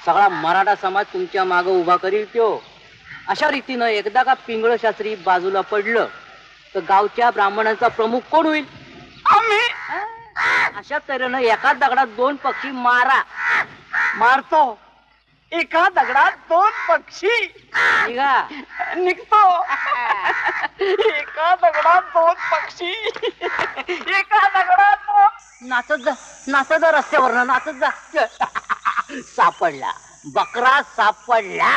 सगळा मराठा समाज तुमच्या माग उभा करील त्यो. अशा रीतीनं एकदा का पिंगळ शास्त्री बाजूला पडलं तर गावच्या ब्राह्मणांचा प्रमुख कोण होईल? अशा तऱ्हेनं एका दगडात दोन पक्षी मारा. मारतो. एका दगडात दोन पक्षी निघा. निघतो. एका दगडात दोन पक्षी. एका दगडात दोन. नाचत जा रस्त्यावरनं नाचत जा. सापडला बकरा सापडला.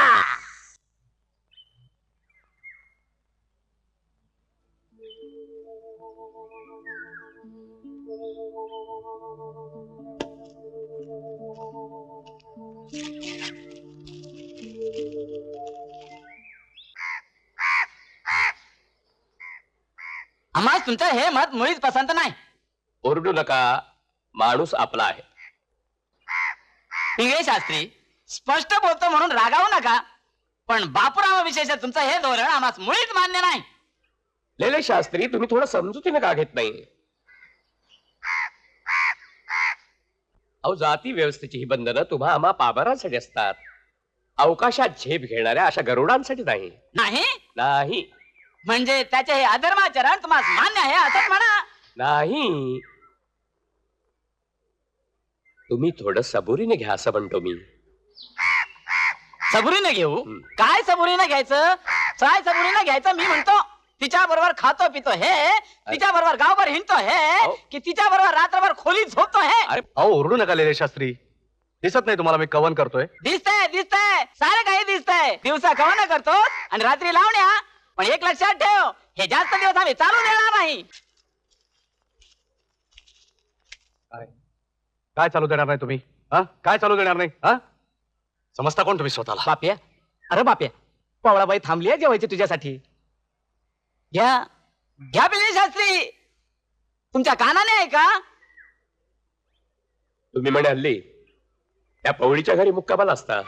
आम्हाला तुमचं हे मत मुळीच पसंत नाही. ओरडू नका, माणूस आपला आहे. पिंगळे शास्त्री स्पष्ट बोलतो म्हणून रागावू नका, पण बापूरावाविषयीचं तुमचं हे धोरण आम्हाला मुळीच मान्य नाही. लेले शास्त्री तुम्ही थोडं समजुतीने का घेत नाही? अहो जाती व्यवस्थेची ही बंधनं तुम्हा आम्हा पाबरांसाठी असतात. अवकाशात झेप घेणाऱ्या अशा गरुडांसाठी नाही. नाही नाही म्हणजे त्याचे हे अधर्माचरण तुम्हाला मान्य आहे असंच म्हणा. नाही, तुम्ही थोडं सबुरीने घ्या असं म्हणतो मी. सबुरीने घेऊ? काय सबुरीने घ्यायचं? काय सबुरीने घ्यायचं मी म्हणतो. तिच्या बरोबर खातो पितो हे, तिच्या बरोबर गावभर हिंडतो हे, की तिच्या बरोबर रात्रभर खोलीत झोपतो हे. अरे अहो ओरडू नका लेले शास्त्री. दिसत नाही तुम्हाला मी कवन करतोय? दिसतंय दिसतंय, सारं काही दिसतंय. दिवसा कवना करतो आणि रात्री लावण्या. पण एक लक्षात ठेव, हे जास्त दिवस आम्ही चालू देणार नाही. काय चालू देणार नाही तुम्ही? हा काय चालू देणार नाही? हा समजता कोण तुम्ही स्वतःला? बाप्या, अरे बाप्या, पवळाबाई थांबली आहे जेवायची तुझ्यासाठी. घ्या घ्या पिल्ले शास्त्री, तुमच्या कानाने आहे का? तुम्ही म्हणे हल्ली त्या पवळीच्या घरी मुक्कामाला असता.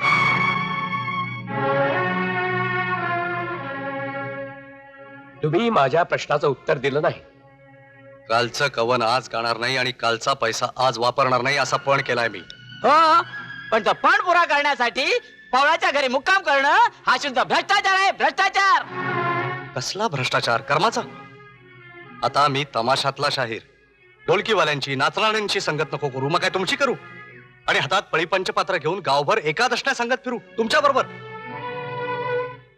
तुम्ही माझ्या प्रश्नाचं उत्तर दिलं नाही. कालचं कवन आज गाणार नाही आणि कालचा पैसा आज वापरणार नाही असा पण केलाय मी. हो, पण तो पण पुरा करण्यासाठी पवळाच्या घरी मुक्काम करणं हा शुद्ध भ्रष्टाचार आहे, भ्रष्टाचार. कसला भ्रष्टाचार? कर्माचा. आता मी तमाशातला शाहीर, ढोलकीवाल्यांची नाचणाऱ्यांची संगत नको करू, मग काय तुमची करू? आणि हातात पळी पंचपात्र घेऊन गावभर एकादशना संगत फिरू तुमच्या बरोबर?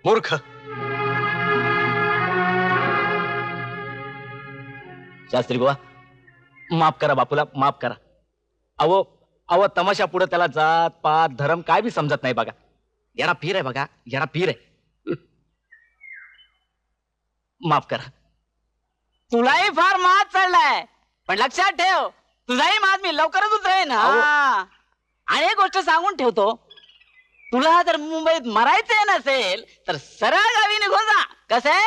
मूर्ख. शास्त्री बुवा, माफ करा बापूला, माफ करा. अहो अहो तमाशा पुढे त्याला जात पात धर्म काय बी समजत नाही बघा. याला पीर आहे बघा, याला पीर आहे. माफ करा. तुलाही फार मात चढलाय, पण लक्षात ठेव तुझाही मात मी लवकरच उतरेन. हा, आणि एक गोष्ट सांगून ठेवतो, तुला जर मुंबईत मरायचे नसेल तर सरळ गावी निघून जा. कसे?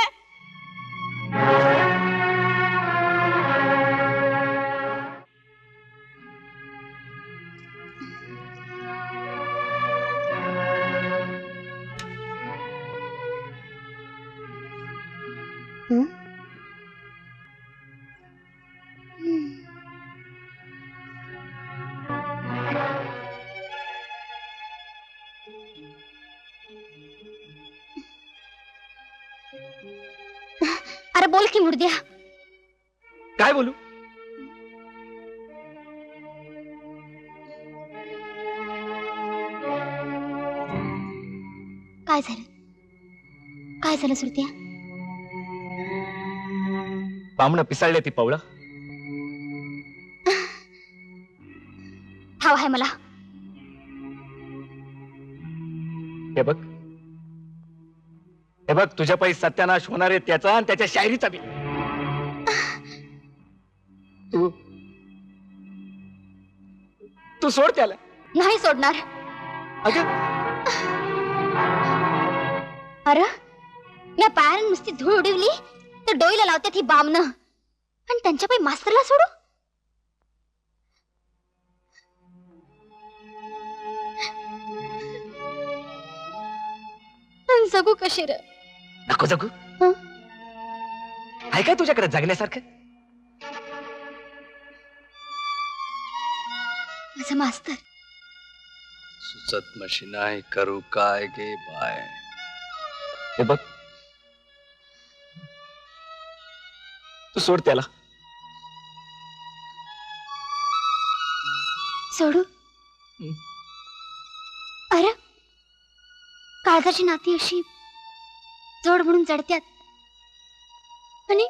अरे बोल की मुर्द्या. काय बोलू? काय झालं? काय झालं सुरत्या? बामणं पिसाळले ती पवळं. ठाव आहे मला. हे बघ, हे बघ, तुझ्या पैसे सत्यानाश होणार आहे त्याचा आणि त्याच्या शायरीचा बी. तू सोड त्याला. नाही सोडणार. अगं अरे मी पायाने नुसती धूळ उडवली तर डोईला लावतात ही बामनं, आणि त्यांच्या पायी मास्तरला सोडू? जगू कशी रे? नको जगू. आहे काय तुझ्याकडे जगण्यासारखं? माझं मास्तर. सुचत मशी नाही करू काय गे बाय. हे बघ, तू सोड त्याला. सोडू? अरे काळजाची नाती अशी जोड म्हणून जडत्यात आणि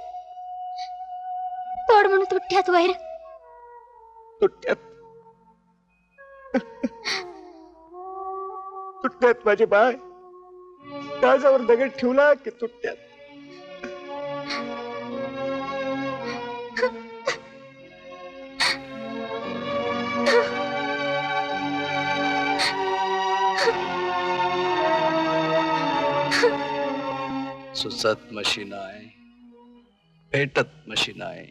तोड म्हणून तुटत्यात वैर. तुटत्यात तुटत्यात माझे बाय. काळजावर दगड ठेवला की तुटत्यात. सुचत मशी नाही, पेटत मशी नाही.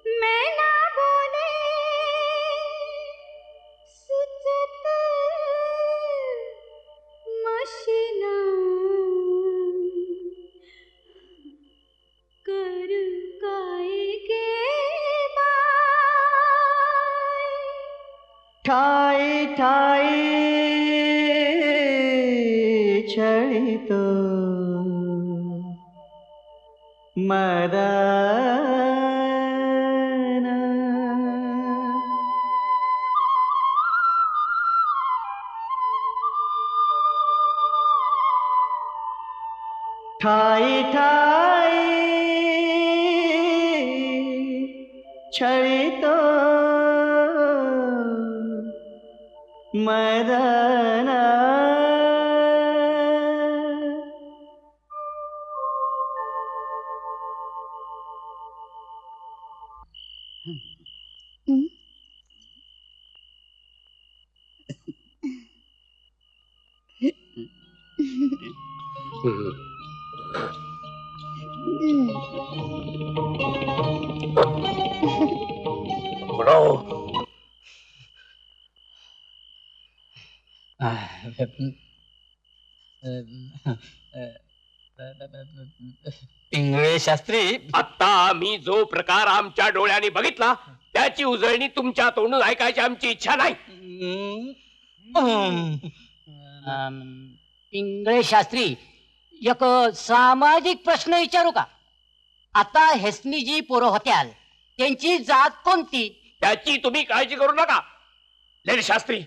मैं ना बोले सुचत मशिना कर काय गे बाय ठाई ठाई छळित मदन ठाई ठाई छळित मदन इंगळे शास्त्री, आता मी जो प्रकार आमच्या डोळ्यांनी बघितला त्याची उजळणी तुमच्या तोंडून ऐकायची आमची इच्छा नाही. इंगळे शास्त्री, एक सामाजिक प्रश्न विचारू का? आता हेसनी जी पोरं होत्याल त्यांची जात कोणती? त्याची तुम्ही काळजी करू नका. लेले शास्त्री,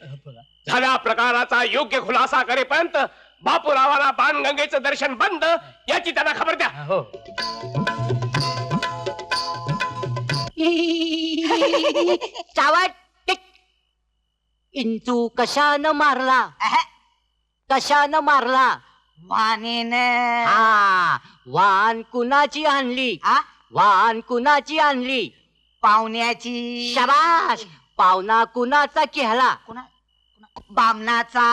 झाल्या प्रकाराचा योग्य खुलासा करेपर्यंत बापूरावाला बाणगंगेचं दर्शन बंद याची त्यांना खबर द्या. चावट टिक. इंचू कशानं मारला? कशानं मारला? वाणीने. हा, वान कुणाची आणली? वान कुणाची आणली? पाहुण्याची. शाबाश. पाहुणा कुणाचा केहला? बामनाचा.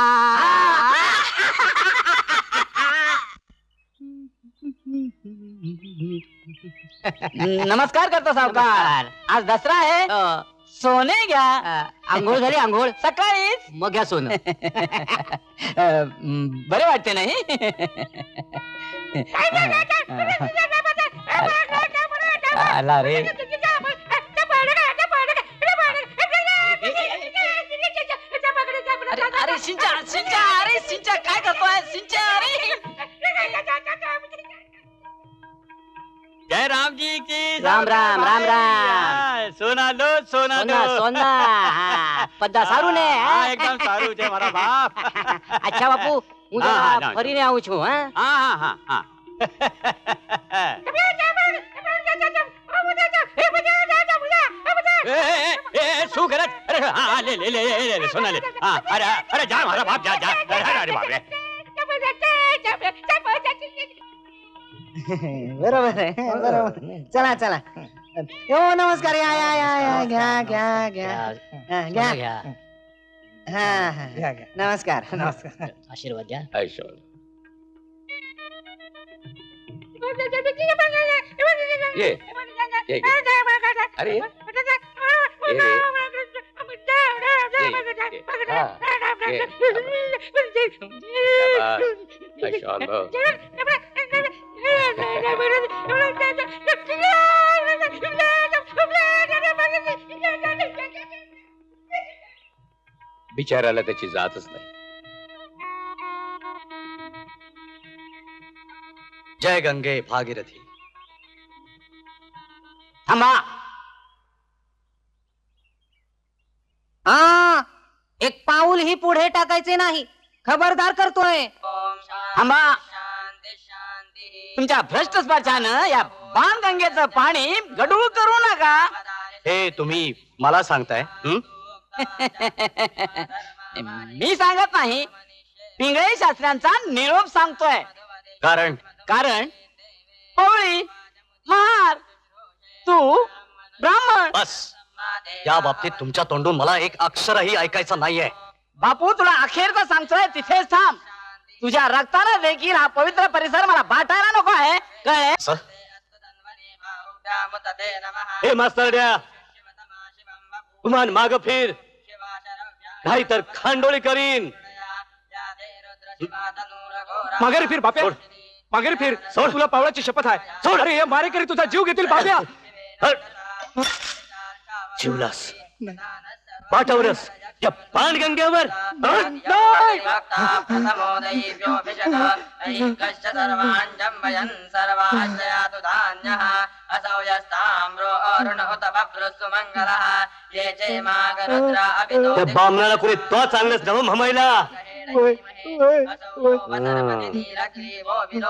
नमस्कार करतो सावकार. आज दसरा आहे. सोने घ्या. आंघोळ झाली? आंघोळ सकाळीच. मग घ्या सोनं. बरे वाटते नाही? आला रे. अरे सिंचा, सिंचा, अरे सिंचा काय करतोय? सिंचा, अरे जय राम जी की. राम राम राम राम. सोना लो सोना लो. सोना सोना. हा, पद्दा सारू ने. હા એકદમ સારું છે મારા બાપ. अच्छा बापू, હું હા, હા, જરા ફરીને આવું છું. હા હા હા હા હા. શું કરે? અરે હા હા, લે લે લે લે લે સોના લે. હા અરે અરે જા મારા બાપ જા જા. અરે બાપ રે. बरोबर आहे, बरोबर. चला चला. हो नमस्कार. या या या या घ्या घ्या घ्या. घ्या घ्या. हा हा नमस्कार नमस्कार. आशीर्वाद द्या. ऐश्वर. ये ये अरे ये रे. हाँ, ये. बिचाराला त्याची जातच नाही. जय गंगे भागीरथी. थांबा. हा, एक पाऊल ही पुढे टाकायचे नाही. खबरदार करतोय. थांबा. तुमच्या भ्रष्ट स्पर्शानं या बाणगंगेचं पाणी गढूळ करू नका. हे तुम्ही मला सांगताय? मी सांगत नाही, पिंगळे शास्त्र्यांचा निरोप सांगतोय. कारण कारण होळी हार तू ब्राह्मण. बस, या बाबतीत तुमच्या तोंडून मला एक अक्षरही ऐकायचं नाहीये. बापू तुला अखेरचा सांगतोय, तिथेच थांब. तुझ्या रक्ताला देखील हा पवित्र परिसर मला बाटायला नको आहे काय सर हे मास्तरड्या उमान माग फिर नाही तर खांडोळी करीन. माघारी फिर बाप्या माघारी फिर तुला पावळाची शपथ आहे सोड. अरे हे मारेकरी तुझा जीव घेतील बाप्या. शिवलास पाठवरस या पाणगंगेवर. त्या बामणाला कुणी तो चांगलंच नव म्हणायला.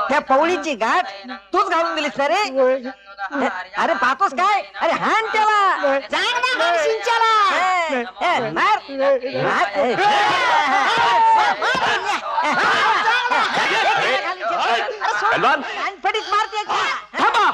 त्या पवळीची गाठ तूच घालून दिलीस ना रे. अरे पाहतोस काय. अरे हाण त्याला जाण ना हाण शिंच्याला. मार फटीत मारते. थांबा.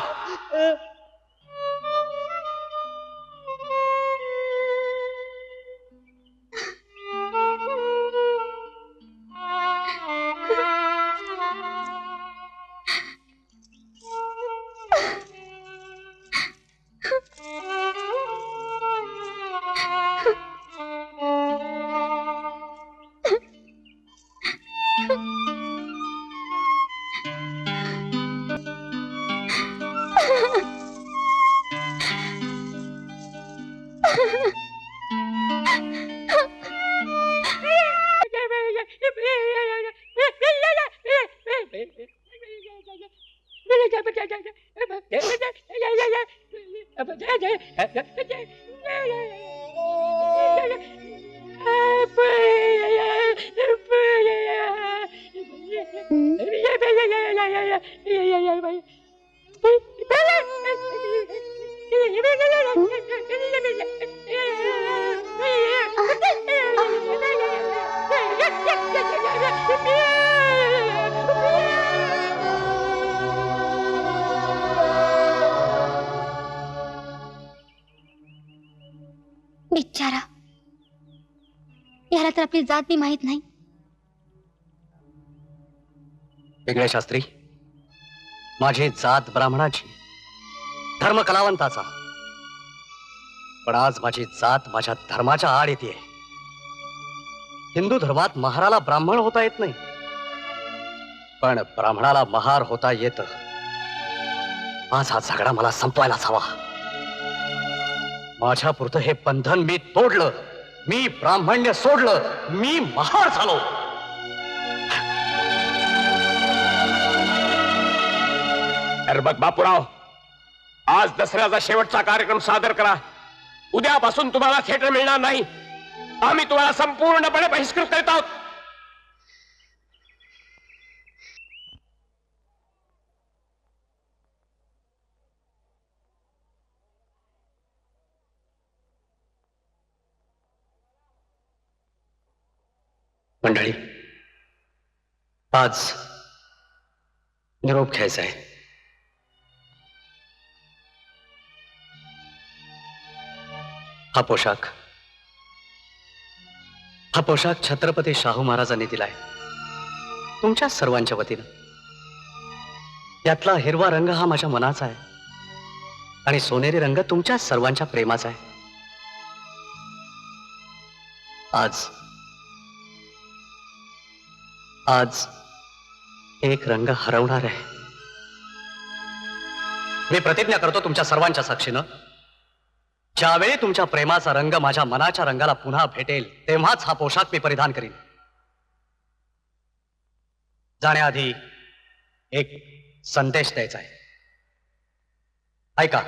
बिचारा, याला तर आपली जात बी माहित नाही. वेगळे शास्त्री, माझी जात ब्राह्मणाची, धर्म कलावंताचा. पण आज माझी जात माझ्या धर्माच्या आड येते. हिंदू धर्मात महाराला ब्राह्मण होता येत नाही, पण ब्राह्मणाला महार होता येत. माझा झगडा मला संपवायलाच हवा. माझ्या पुरतं हे बंधन मी तोडलं, मी ब्राह्मण्य सोडलं, मी महार झालो. अरे बघ बापूराव, आज दसऱ्याचा शेवटचा कार्यक्रम सादर करा. उद्यापासून तुम्हाला थिएटर मिळणार नाही. आम्ही तुम्हाला संपूर्णपणे बहिष्कृत करीत आहोत. मंडळी, आज निरोप घ्यायचा आहे. हा पोशाख छत्रपती शाहू महाराजांनी दिलाय तुमच्या सर्वांच्या वतीनं. यातला हिरवा रंग हा माझ्या मनाचा आहे आणि सोनेरी रंग तुमच्या सर्वांच्या प्रेमाचा आहे. आज एक रंग हरवणार आहे. मी प्रतिज्ञा करतो तुमच्या सर्वांच्या साक्षीनं, ज्यावेळी तुमच्या प्रेमाचा रंग माझ्या मनाच्या रंगाला पुन्हा भेटेल तेव्हाच हा पोशाख मी परिधान करीन. जाण्याआधी एक संदेश द्यायचा आहे, ऐका.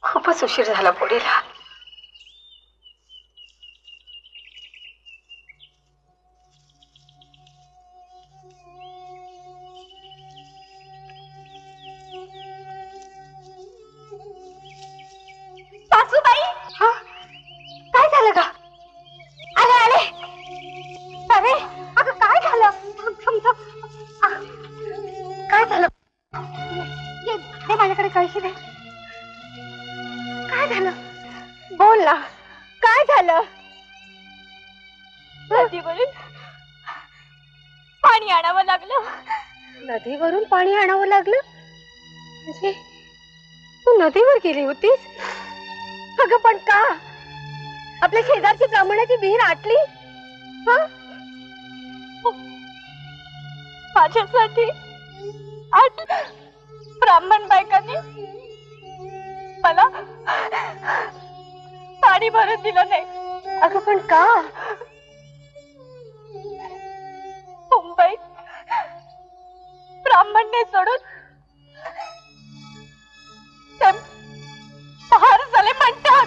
खूपच उशीर झाला पुढेला. सासूबाई, झालं? बोल ना, काय झालं? नदीवरून पाणी आणावं लागलं. नदीवरून पाणी आणावं लागलं म्हणजे तू नदीवर गेली होतीस? अगं पण का? आपल्या शेजारची ब्राह्मणाची विहीर आटली. माझ्यासाठी 8 ब्राह्मण बायकांनी मला पाणी भरून दिलं नाही. अगं पण का? मुंबईत ब्राह्मणने सोडून ते बाहेर झाले म्हणतात.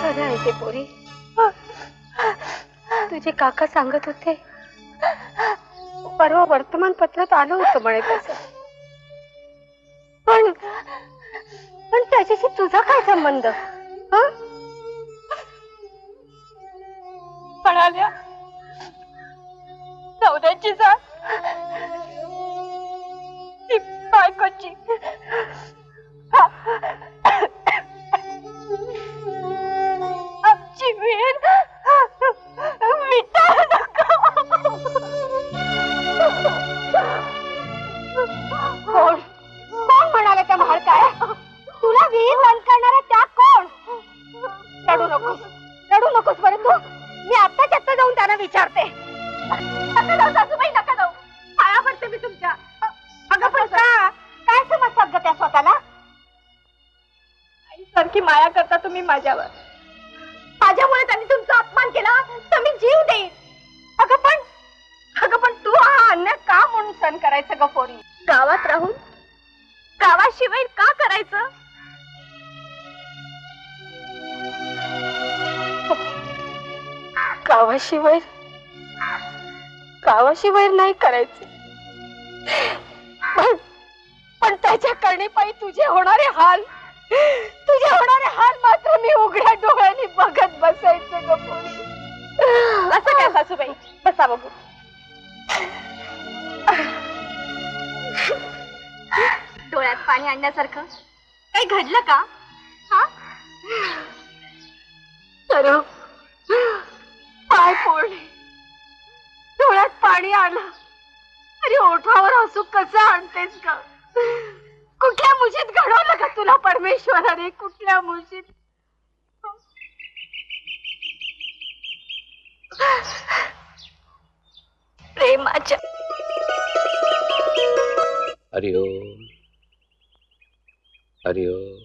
खरं आहे ते पोरी. तुझे काका सांगत होते, परवा वर्तमानपत्रात आलं होतं म्हणे तसं. पण त्याच्याशी तुझा काय संबंध? म्हणाल्या नवऱ्याची जात ती बायकोची. आमची विहीर विटाळू नका. कोण म्हणाले त्या म्हाळकाय? तुला विहीर बंद करणारा त्या कोण? रडू नकोस बरं तू. मी आत्ताच आत्ता जाऊन त्यांना विचारते. नका जाऊ सासूबाई, नका जाऊ. पाया पडते मी तुमच्या. अगं पण का? काय समजतात ग त्या स्वतःला? सारखी माया करता तुम्ही माझ्यावर. माझ्यामुळे त्यांनी तुमचा अपमान केला तर मी जीव देईन. अगं पण तू हा अन्याय का म्हणून सहन करायचं ग पोरी? गावात राहून गावाशिवाय का करायचं? गावाशिवाय नाही करायचं. पण त्याच्या करणेपायी तुझे होणारे हाल मात्र मी उघड्या डोळ्यांनी बघत बसायचं ग पोरी. असं काय सासूबाई? बसा बघू. डोळ्यात पाणी आणण्यासारखं काही घडलं का? पाय पोळले, डोळ्यात पाणी आलं. अरे ओठावर हसू कसं आणतेस का? कुठल्या मुशीत घडवलं का तुला परमेश्वराने? कुठल्या मुशीत? प्रेमाच्या. हरिओम हरिओम.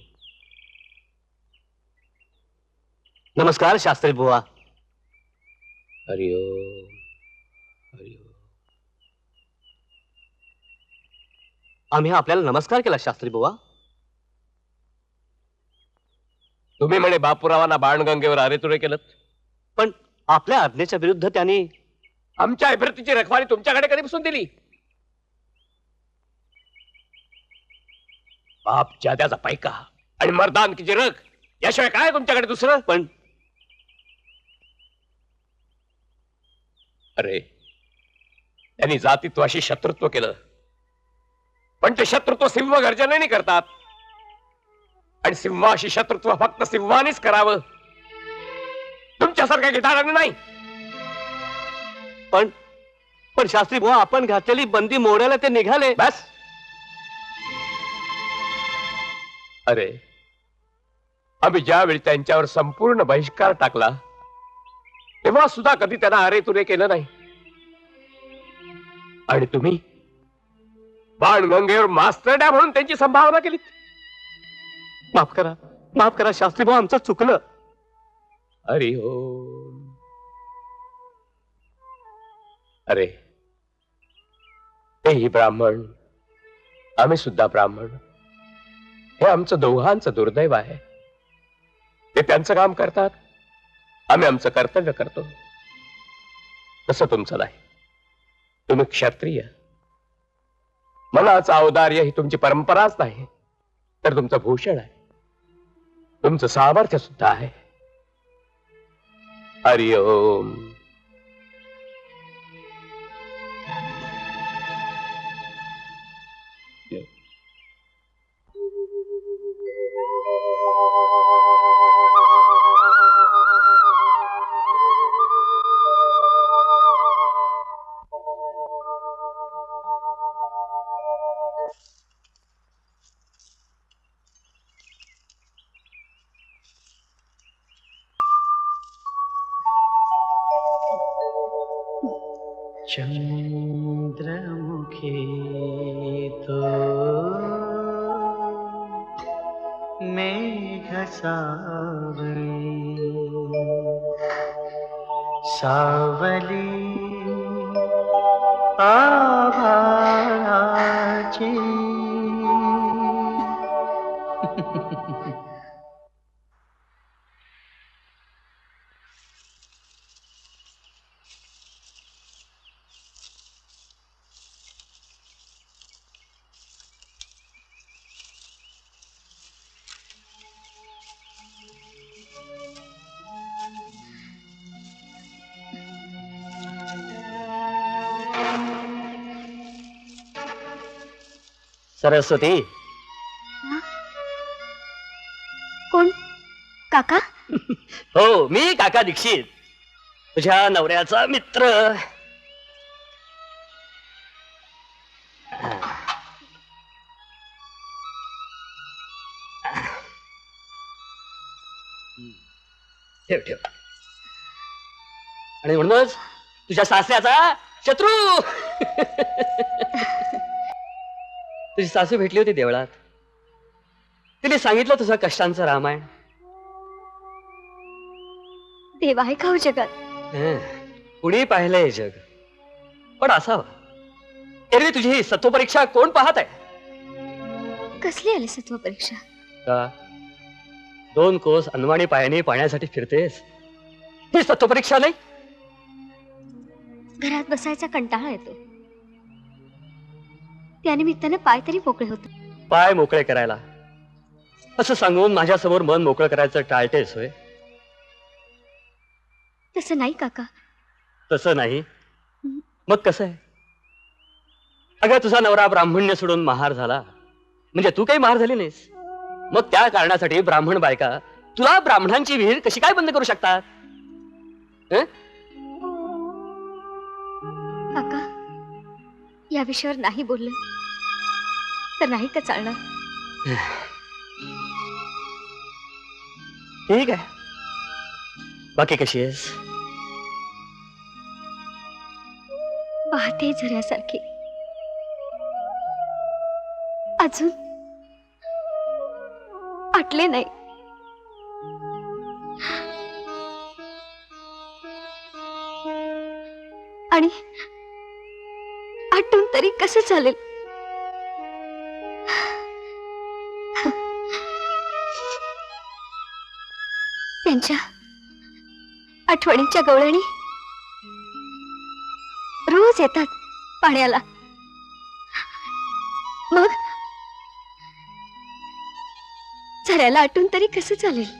नमस्कार शास्त्री बुवा. हरिओम हरिओम. आम्ही आपल्याला नमस्कार केला शास्त्री बुवा. तुम्ही म्हणे बापूरावांना बाणगंगेवर अरेतुरे केलं, पण आपल्या आज्ञेच्या विरुद्ध त्यांनी आमच्या इब्रतीची रखवारी तुमच्याकडे कधीपासून दिली? बाप जाद्याचा पैका आणि मर्दानकीची रख याशिवाय काय तुमच्याकडे दुसरं? पण अरे त्यांनी जातीत्वाशी शत्रुत्व केलं, पण ते शत्रुत्व सिंह गर्जनेने करतात आणि सिंहाशी शत्रुत्व फक्त सिंहानेच करावं, तुमच्यासारख्या गिधाडाने नाही. पण शास्त्री बुवा, आपण घातलेली बंदी मोडायला ते निघाले. बस. अरे आम्ही ज्यावेळी त्यांच्यावर संपूर्ण बहिष्कार टाकला तेव्हा सुद्धा कधी त्यांना अरेतुरे केलं नाही. आणि तुम्ही बाणगंगेवर मास्टरड्या म्हणून त्यांची संभावना केली. माफ करा शास्त्री बुवा, आमचं चुकलं. हरी हो. अरे तेही ब्राह्मण, आम्ही सुद्धा ब्राह्मण. हे आमचं दोघांचं दुर्दैव आहे. ते त्यांचं काम करतात, आम्ही आमचं कर्तव्य करतो. तसं तुमचं नाही. तुम्ही क्षत्रिय. मनाचं औदार्य ही तुमची परंपराच नाही, तर तुमचं भूषण आहे, तुमचं सामर्थ्य सुद्धा आहे. हरि ओम. चंद्रमुखी तो मेघ सावली सावली आभाळाची सरस्वती, कोण? काका? हो मी काका दीक्षित, तुझ्या नवऱ्याचा मित्र. ठेव ठेव. आणि म्हणूनच तुझ्या सासऱ्याचा शत्रू. तुझी सासू भेटली होती देवळात. तिने सांगितलं तुझं कष्टांचं रामायण. देव आहे का हो जगात? कुणी पाहिलंय जग, पण असावं. एरवी तुझी ही सत्व परीक्षा कोण पाहत आहे? कसली आली सत्व परीक्षा? का 2 कोस अनवाणी पायाने पाण्यासाठी फिरतेस? ही सत्व परीक्षा नाही. घरात बसायचा कंटाळा येतो, त्यानिमित्तानं पाय तरी मोकळे होतो. पाय मोकळे करायला असं सांगून माझ्यासमोर मन मोकळं करायचं टाळतेस होय? तसं नाही काका. तसं नाही मग कसं आहे? अगं तुझा नवरा ब्राह्मण्य सोडून महार झाला म्हणजे तू काही महार झाली नाहीस. मग त्या कारणासाठी ब्राह्मण बायका तुला ब्राह्मणांची विहीर कशी काय बंद करू शकतात? काका, या विषयावर नाही बोललं तर नाही का चालणार? ठीक आहे. बाकी कशी आहेस? पाहते झऱ्यासारखी. अजून आटले नाही. आणि आटून तरी कसं चालेल? त्यांच्या आठवणींच्या गवळणी रोज येतात पाण्याला. मग झऱ्याला आटून तरी कसं चालेल?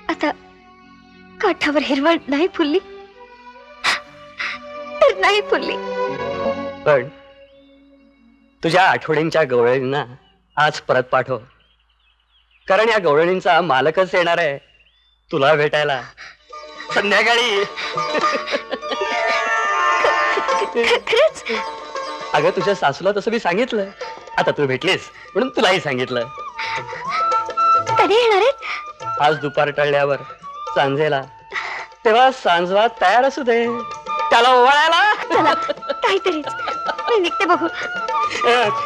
आता काठावर हिरवळ नाही फुलली तर नाही फुलली. पण तुझ्या आठवणींच्या गवळणींना आज परत पाठव, कारण या गवळणींचा मालकच येणार आहे तुला भेटायला संध्याकाळी. खरंच? अगं तुझ्या सासूला तसं मी सांगितलं. आता तू भेटलीस म्हणून तुलाही सांगितलं. कधी येणार आहेत? आज दुपार टळल्यावर सांजेला. तेव्हा सांजवा तयार असू दे त्याला ओवाळायला. चला काहीतरीच. मी निघते बघू.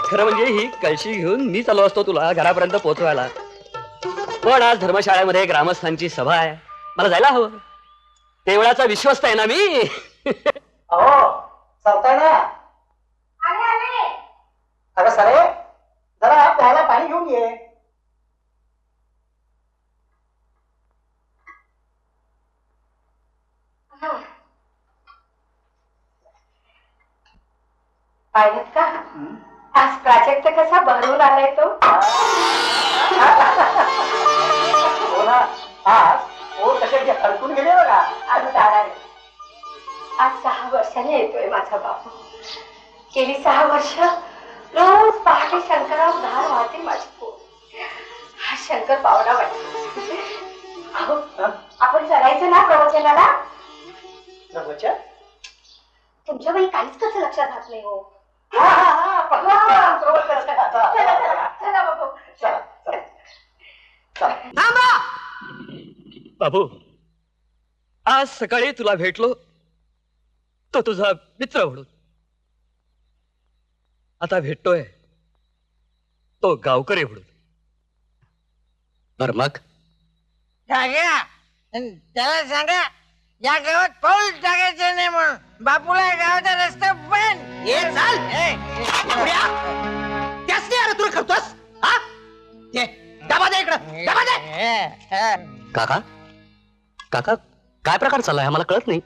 खरं म्हणजे ही कळशी घेऊन मी चालू असतो तुला घरापर्यंत पोहोचवायला. पण आज धर्मशाळेमध्ये ग्रामस्थांची सभा आहे, मला जायला हवं. देवळाचा विश्वस्त आहे ना मी. अहो सरताय ना. अगं सरे, जरा प्यायला पाणी घेऊन ये. पाहिलं का आज प्राजक्त कसा भरून आलाय तो. हो ना, आज ओ कसे हडकून गेले बघा. आज दाराने आज 6 वर्षाने येतोय माझा बापू. गेली 6 वर्ष रोज पहाटे शंकरावर धार वाहते माझी पोट. हा शंकर पावडा वाटतो. अहो आपण चलायचं ना प्रवचनाला. प्रवचन? तुमच्या बाई काहीच कसं लक्षात राहत नाही हो. प्रवचन. चला बाबू. चला चला. थांबा. बाबू, आज सकाळी तुला भेटलो तो तुझा मित्र म्हणून. आता भेटतोय तो गावकरी म्हणून. बर मग काका, त्याला सांगा या गावात पाऊल टाकायचं नाही म्हणून. बापूला गावाचा रस्ता बंद. ये चाल त्याच नाही अरे तुला करतोस हा ते डबा दे इकडं डबा दे. काका काका काय प्रकार चाललाय मला कळत नाही.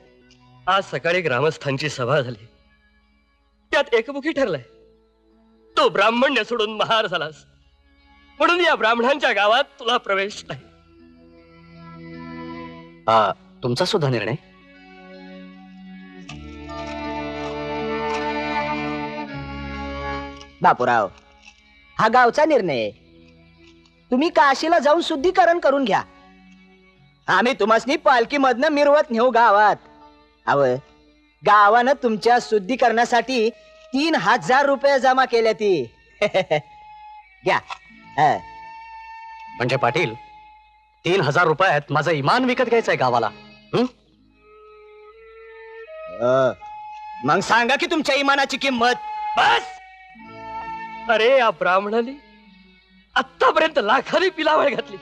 आज सकाळी ग्रामस्थांची सभा झाली. त्यात एकमुखी ठरलाय तो ब्राह्मण्य सोडून महार झालास म्हणून या ब्राह्मणांच्या गावात तुला प्रवेश नाही. हा तुमचा सुद्धा निर्णय. बापूराव, हा गावचा निर्णय आहे. तुम्ही काशीला जाऊन शुद्धीकरण करून घ्या. आम्ही तुम्हाला पालखी मधनं मिरवत नेऊ गावात. अव गावानं तुमच्या शुद्धीकरणासाठी 3000 रुपये जमा केल्या ती. घ्या. म्हणजे पाटील 3000 रुपयात माझं इमान विकत घ्यायचंय गावाला. मग सांगा की तुमच्या इमानाची किंमत. बस. अरे या ब्राह्मणाने आतापर्यंत लाखाने पिलावळ घातली,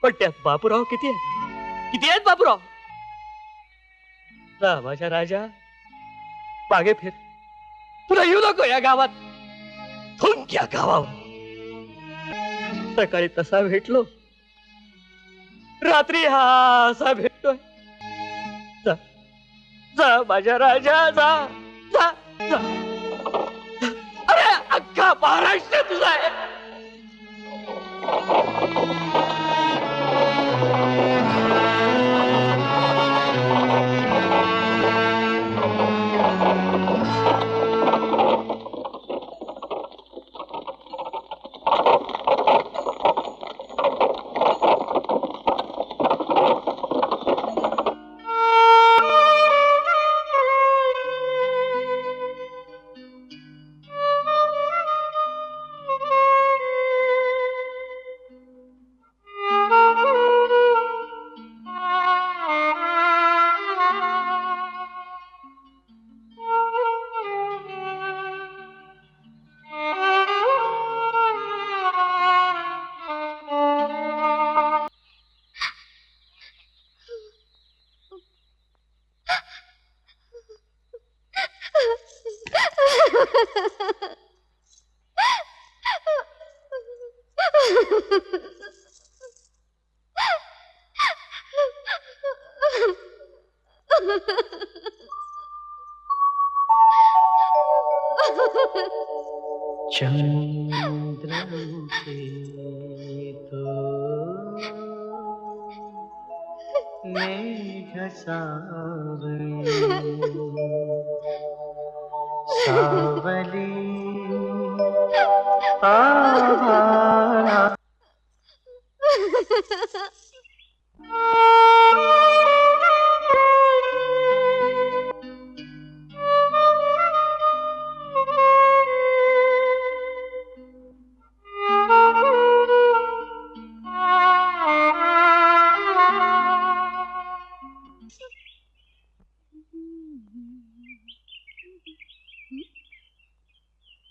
पण त्यात बापूराव किती आहेत? किती आहेत बापूराव? माझ्या राजा मागे फिर. तुला येऊ नको या गावात. थुंक या गावावर. सकाळी तसा भेटलो, रात्री हा असा भेटतोय. जा जा माझ्या राजा जा जा जा. अरे अख्खा महाराष्ट्र तुझा आहे.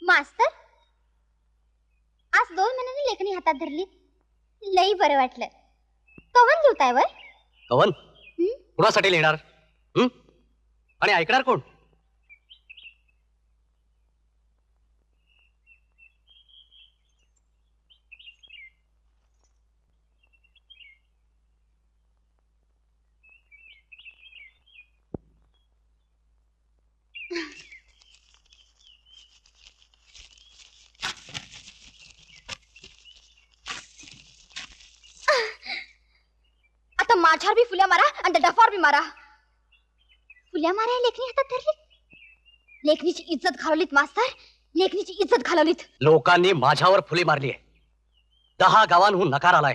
मास्तर, आज 2 महिन्यांनी लेखणी हातात धरली. लई बरं वाटलं. कवन लिहताय वर? कवन कुणासाठी लिहिणार? आणि ऐकणार कोण? आता माझ्यावर बी फुल्या मारा आणि डफावर बी मारा. फुल्या मारा लेखणी हातात धरली. लेखनीची इज्जत घालवलीत मास्तर, लेखनीची इज्जत घालवलीत. लोकांनी माझ्यावर फुली मारली आहे. 10 गावांहून नकार आलाय.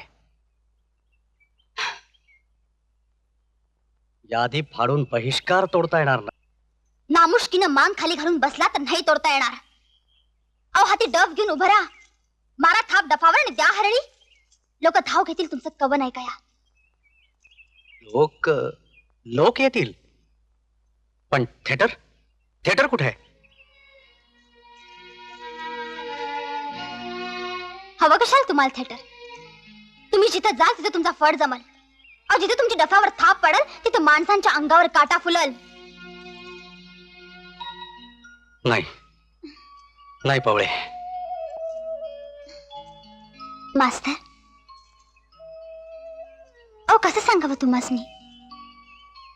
यादी फाडून बहिष्कार तोडता येणार नाही. नामुष्कीनं मान खाली घालून बसला तर नाही तोडता येणार. अहो हाती डफ घेऊन उभं राहा. मारा थाप डफावर आणि द्या हरळी. लोक धाव घेतील तुमचं कवन ऐकाया. लोक लोक येतील, पण थिएटर थिएटर कुठे आहे? हवं कशाल तुम्हाला थिएटर? तुम्ही जिथं जाल तिथं तुमचा फड जमल. अहो जिथे तुमची डफ्यावर थाप पडल तिथे माणसांच्या अंगावर काटा फुलल. नाही नाही पवळे. मास्तर, अहो कसं सांगावं तुम्हासनी?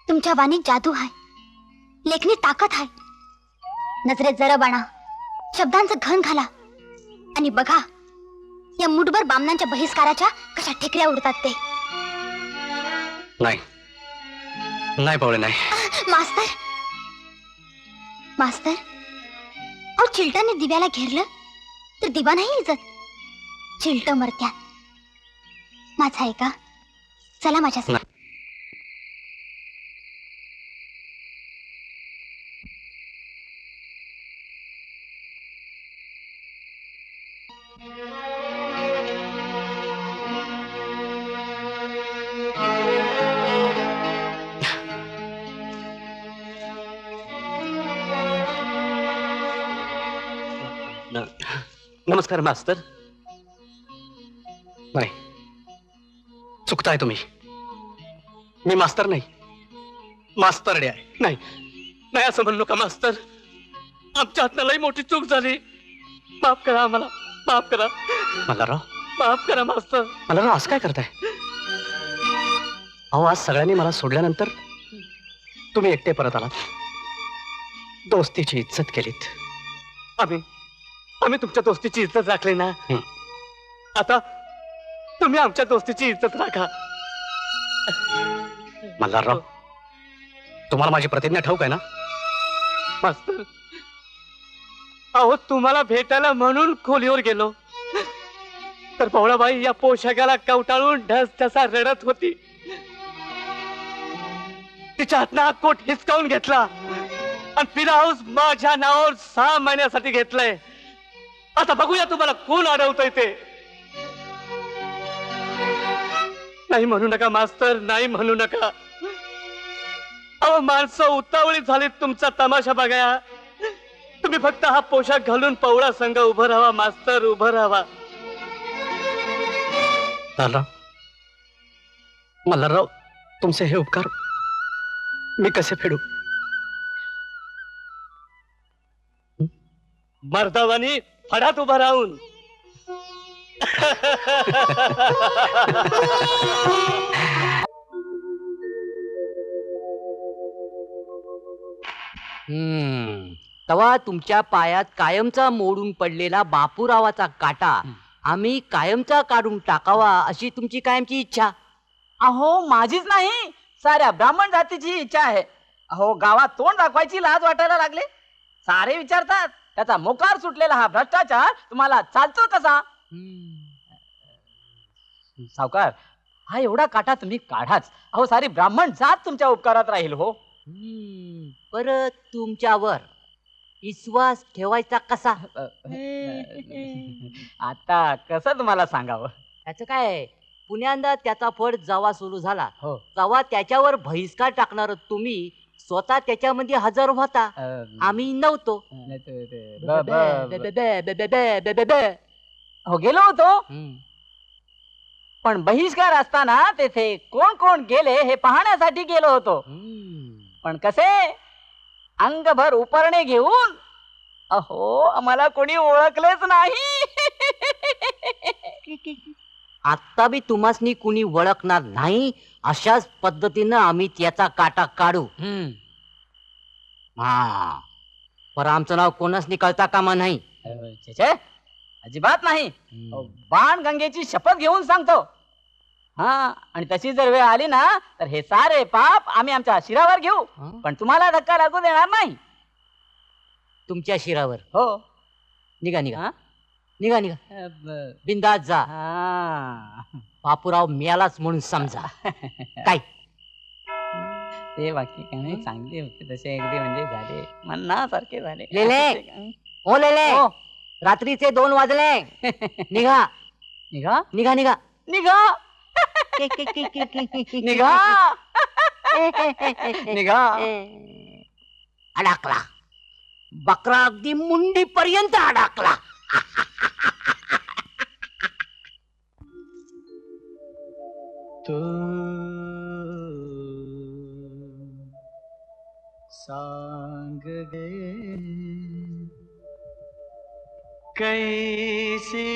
तुमच्या वाणीत जादू आहे, लेखनी ताकद आहे. नजरेत जरब आणा, शब्दांचं घन घाला आणि बघा या मुठभर बामणांच्या बहिष्काराच्या कशा ठिकऱ्या उडतात ते. नाही नाही पवळे नाही. मास्तर, मास्तर, अहो चिलटाने दिव्याला घेरलं तर दिवा नाही इजत, चिलट मरत्यात. माझा ऐका, चला माझ्या. नमस्कार मास्तर. नाही, चुकताय तुम्ही. मी मास्तर नाही, मास्तरडे आहे. नाही नाही असं म्हणू नका मास्तर. आमच्या हातनं लई मोठी चूक झाली. माफ करा आम्हाला, माफ करा. मल्हारराव, माफ करा मास्तर. मल्हारराव असं काय करताय? अहो आज सगळ्यांनी मला सोडल्यानंतर तुम्ही एकटे परत आलात, दोस्तीची इज्जत केलीत. आम्ही तुमच्या दोस्तीची इज्जत राखली ना. आता तुम्ही आमच्या दोस्तीची इज्जत राखा. मल्हारराव, तुम्हाला माझी प्रतिज्ञा ठाऊक आहे ना? मास्तर, अहो तुम्हाला भेटायला म्हणून खोलीवर गेलो तर पवळाबाई या पोशाखाला कवटाळून ढस ढसा रडत होती. तिच्या हातनं हा कोट हिसकावून घेतला आणि पिला हाऊस माझ्या नावावर 6 महिन्यासाठी घेतलंय. आता बघूया तुम्हाला कोण अडवतोय ते. नाही म्हणू नका मास्तर, नाही म्हणू नका. अहो माणसं उतावळी झालीत तुमचा तमाशा बघाया. तुम्ही फक्त हा पोशाख घालून पवळा संघ उभं राहावा मास्तर, उभं राहावा. मल्हारराव, तुमचे हे उपकार मी कसे फेडू? मर्दावानी फडात उभा राहून. तेव्हा तुमच्या पायात कायमचा मोडून पडलेला बापूरावाचा काटा आम्ही कायमचा काढून टाकावा अशी तुमची कायमची इच्छा. अहो माझीच नाही, साऱ्या ब्राह्मण जातीची इच्छा आहे. अहो गावात तोंड दाखवायची लाज वाटायला लागले. सारे विचारतात त्याचा मोकार सुटलेला हा भ्रष्टाचार तुम्हाला चालतो कसा? सावकार, हा एवढा काटा तुम्ही काढाच. अहो सारी ब्राह्मण जात तुमच्या उपकारात राहील हो. परत तुमच्यावर विश्वास ठेवायचा कसा? आता कसं तुम्हाला सांगावं? त्याचं काय, पुण्यांदा त्याचा फड जेव्हा सुरू झाला हो. तेव्हा त्याच्यावर बहिष्कार टाकणार तुम्ही स्वतः त्याच्यामध्ये हजर होता, आम्ही नव्हतो. हो गेलो होतो, पण बहिष्कार असताना तेथे कोण कोण गेले हे पाहण्यासाठी गेलो होतो. पण कसे अंगभर उपरणे घेऊन अहो आम्हाला कोणी ओळखलेच नाही. आता बी तुम्हासनी कुणी ओळखणार नाही अशाच पद्धतीनं आम्ही त्याचा काटा काढू. हा, पर आमचं नाव कोणाच कळता कामा नाही. अजिबात नाही. बाण गंगेची शपथ घेऊन सांगतो. हा, आणि तशी जर वेळ आली ना तर हे सारे पाप आम्ही आमच्या शिरावर घेऊ, पण तुम्हाला धक्का लागू देणार नाही. तुमच्या शिरावर? हो. निघा निघा निघा निघा, बिंदास जा. बापूराव मेलाच म्हणून समजा. काय ते वाक्य काही चांगले होते, तसे अगदी म्हणजे झाले मनासारखे झाले. लेले ओ लेले, रात्रीचे 2 वाजले. निघा निघा निघा निघा. निघा निघा निघा. अडकला बकरा अगदी मुंडी पर्यंत अडकला. तो सांग गे कैसे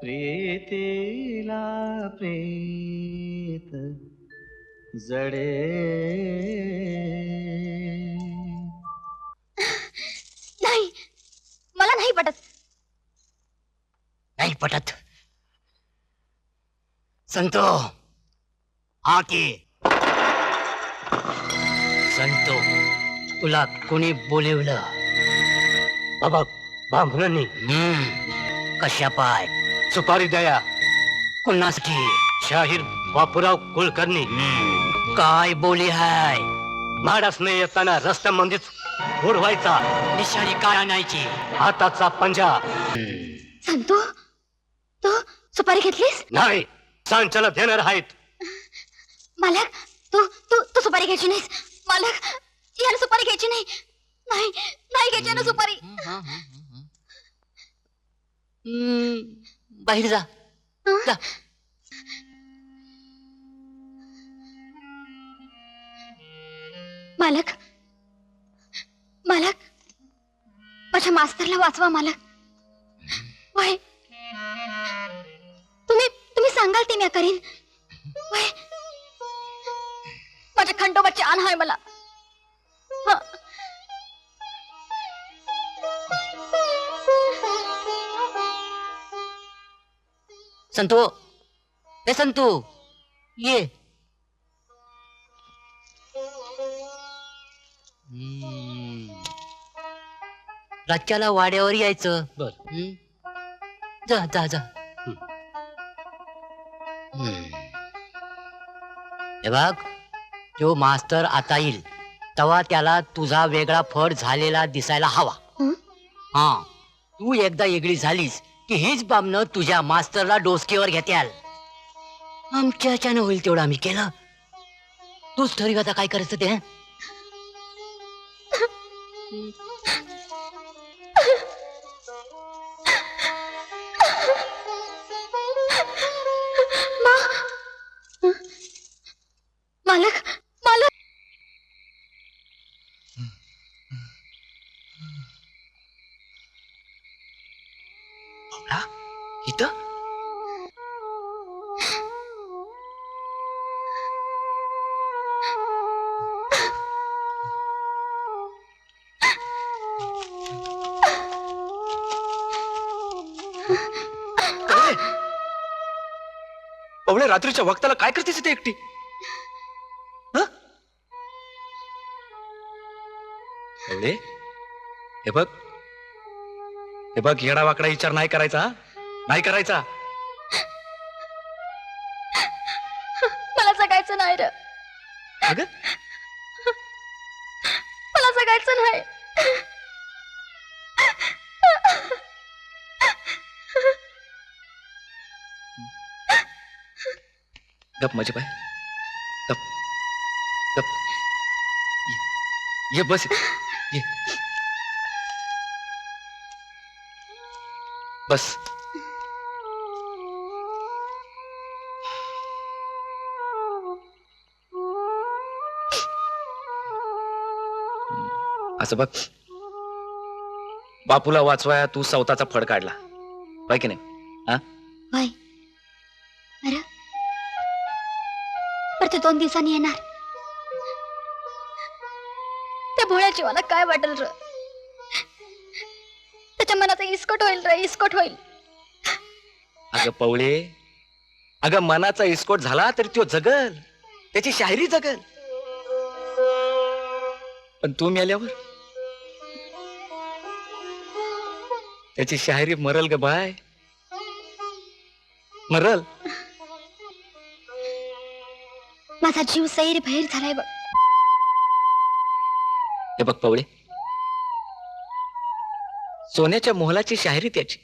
प्रीतीला प्रीत जडे. नाही, मला नाही पटत. नाही पटत. संतो आके संतो तुला कोणी बोलवलं? बाबा बांभणांनी कशा पाय सुपारी द्या. कुणासाठी? शाहीर बापूराव कुलकर्णी. काय बोली हाय? महाडासने येताना रस्त्यामध्येच उडवायचा. निशाणी काय आणायची? हाताचा पंजा. संतू, तू सुपारी घेतलीस? नाही, सांच्याला देणार आहेत. मालक, तू तू तू सुपारी घ्यायची नाहीस. मालक, याला सुपारी घ्यायची नाही. नाही नाही घ्यायची ना सुपारी. बाहेर जा जा. मालक, मालक, माझ्या मास्तरला वाचवा मालक. वय तुम्ही सांगाल ते मी करीन. वय माझ्या खंडोबाची आण आहे मला. हं. संतो, हे संतू ये. राज्याला वाड्यावर यायचं. बर. जा जा जा. हे बघ, तो मास्तर आता येईल तेव्हा त्याला तुझा वेगळा फड झालेला दिसायला हवा. हा, तू एकदा वेगळी झालीस की हीच बामनं तुझ्या मास्तरला डोसकेवर घेत्याल. आमच्या ह्याच्यानं होईल तेवढं आम्ही केलं. तूच ठरव आता काय करायचं ते. मालक, मालक. इथं पवळे, रात्रीच्या वक्ताला काय करतेस इथे एकटी? पवळे, हे बघ, हे बघ, येडा वाकडा विचार नाही करायचा. नाही करायचा. मला जगायचं नाही रे. अगं, मला जगायचं नाही. गप माझे बाय, गप गप. ये बस, ये बस. असं बघ, बापूला वाचवाया तू सवताचा फड काढला होय की नाही? हा, वय अरे, पर ते 2 दिवसांनी येणार. त्या भोळ्या जीवाला काय वाटेल र? त्याच्या मनाचा इस्कट होईल रे, इस्कट होईल. अगं पवळे, अगं मनाचा इस्कोट झाला तरी तो जगल, त्याची शायरी जगल. पण तू मेल्यावर त्याची शायरी मरल ग बाय, मरल. माझा जीव सैर भैर झालाय बघ. हे बघ पवळे, सोन्याच्या मोहलाची शायरी त्याची.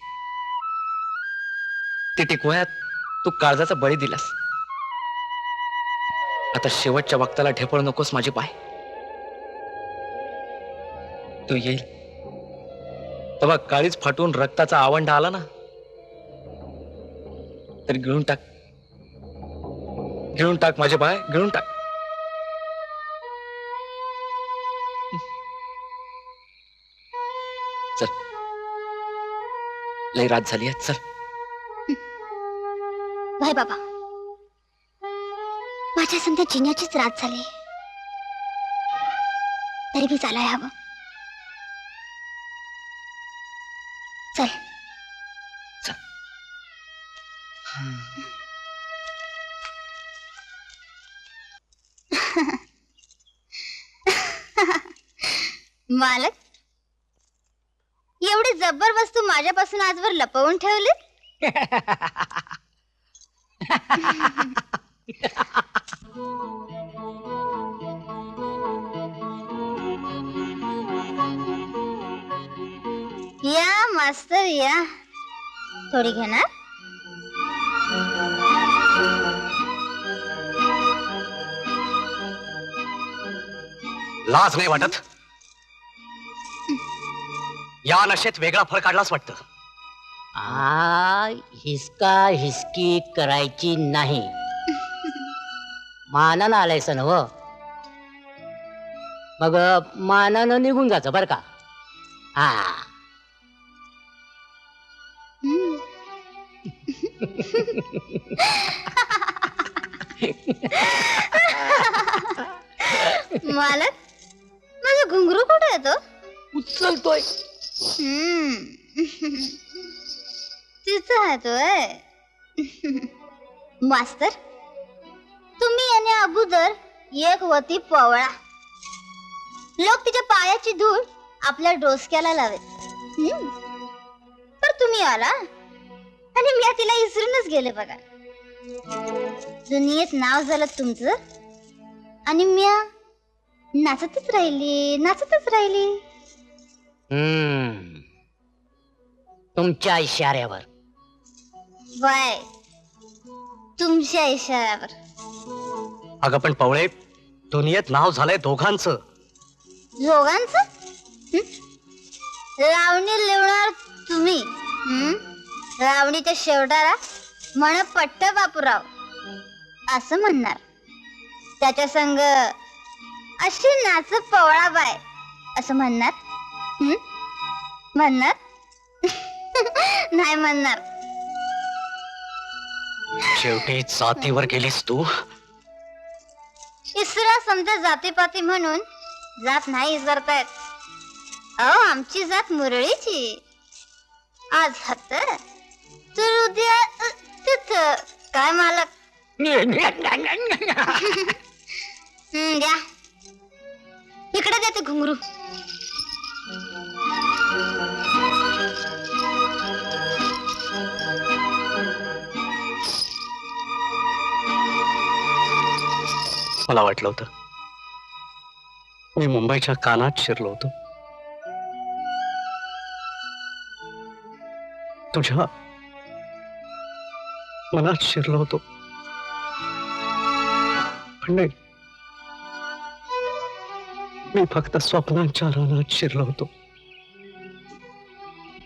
ती टिकवण्यात तू काळजाचा बळी दिलास. आता शेवटच्या वक्ताला ढेपळ नकोस माझे पाय. तू येईल तेव्हा काळीच फाटून रक्ताचा आवंढा आला ना, तर गिळून टाक, गिळून टाक माझे पाय, गिळून टाक. चल, लई रात झाली आहे, चल. भाई बाबा, माझ्या संध्या जिन्याचीच रात झाली, तरी मी चालाय हवं. चल. मालक, एवढी जबर वस्तू माझ्यापासून आजवर लपवून ठेवली. या मास्तर या, थोडी घेणार. लाज नाही वाटत? या नशेत वेगळा फळ काढलाच वाटतं. हिसका हिसकी करायची नाही. मानानं आलायस ना व, मग मानानं निघून जायचं बर का. हा. मालक, माझा घुंगरू कुठे येतो? उचलतोय. तिथं आहे तो. मास्तर, तुम्ही येण्या अगोदर एक होती पवळा. लोक तिच्या पायाची धूळ आपल्या डोसक्याला लावेल. तर तुम्ही आला आणि मी तिला विसरूनच गेले बघा. दुनियेत नाव झालं तुमचं आणि मी नाचतच राहिली, नाचतच राहिली. तुमच्या इशाऱ्यावर. बाय, तुमच्या इशाऱ्यावर. अगं पण पवळे, दुनियेत नाव झालंय दोघांचं. दोघांचं? लावणी लिवणार तुम्ही, लावणीच्या शेवटाला म्हण पट्ट बापूराव असं म्हणणार. त्याच्या संग अशी नाच पवळा बाय असं म्हणणार. म्हणणार नाही म्हणणार. शेवटी जातीवर गेलीस तू. इसरा समजा जातीपाती म्हणून जात नाही इसरतायत. अहो, आमची जात मुरळीची. आज हात तर उद्या तिथं. काय मालक? द्या इकडे देते घुंगरू. मला वाटलं होतं मी मुंबईच्या कानात शिरलो होतो. तुझ्या मनात शिरलो होतो. पण नाही, मी फक्त स्वप्नांच्या रानात शिरलो होतो.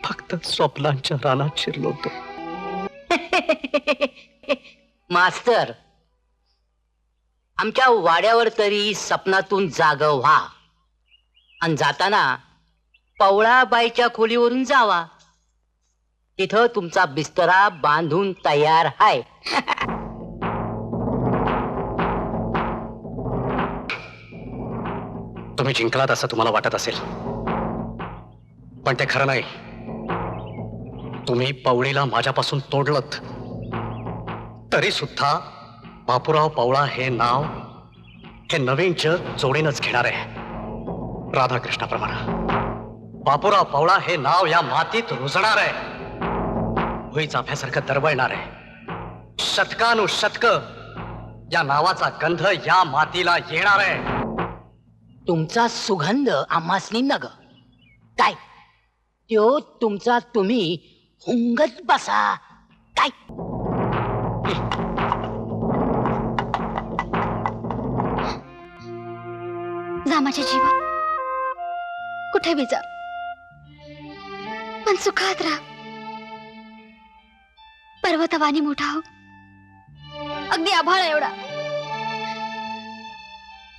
फक्त स्वप्नांच्या रानात शिरलो होतो. मास्तर, आमच्या वाड्यावर तरी सपनातून जाग व्हा आणि जाताना पवळाबाईच्या खोलीवरून जावा. तिथं तुमचा बिस्तरा बांधून तयार आहे. तुम्ही जिंकलात असं तुम्हाला वाटत असेल, पण ते खरं नाही. तुम्ही पवळीला माझ्यापासून तोडलत तरी सुद्धा बापूराव पवळा हे नाव, हे नवीन जग जोडीनच घेणार आहे. राधाकृष्णाप्रमाणे बापूराव पवळा हे नाव या मातीत रुजणार आहे. भुईचा चाफ्यासारखं दरवळणार आहे. शतकानुशतक या नावाचा गंध या मातीला येणार आहे. तुमचा सुगंध आम्हासनी नग काय त्यो तुमचा तुम्ही हुंगत बसा काय. जा माझ्या जीवा, कुठे बी जा, पण सुखात राहा. पर्वतवानी मोठा हो, अगदी आभाळ एवढा,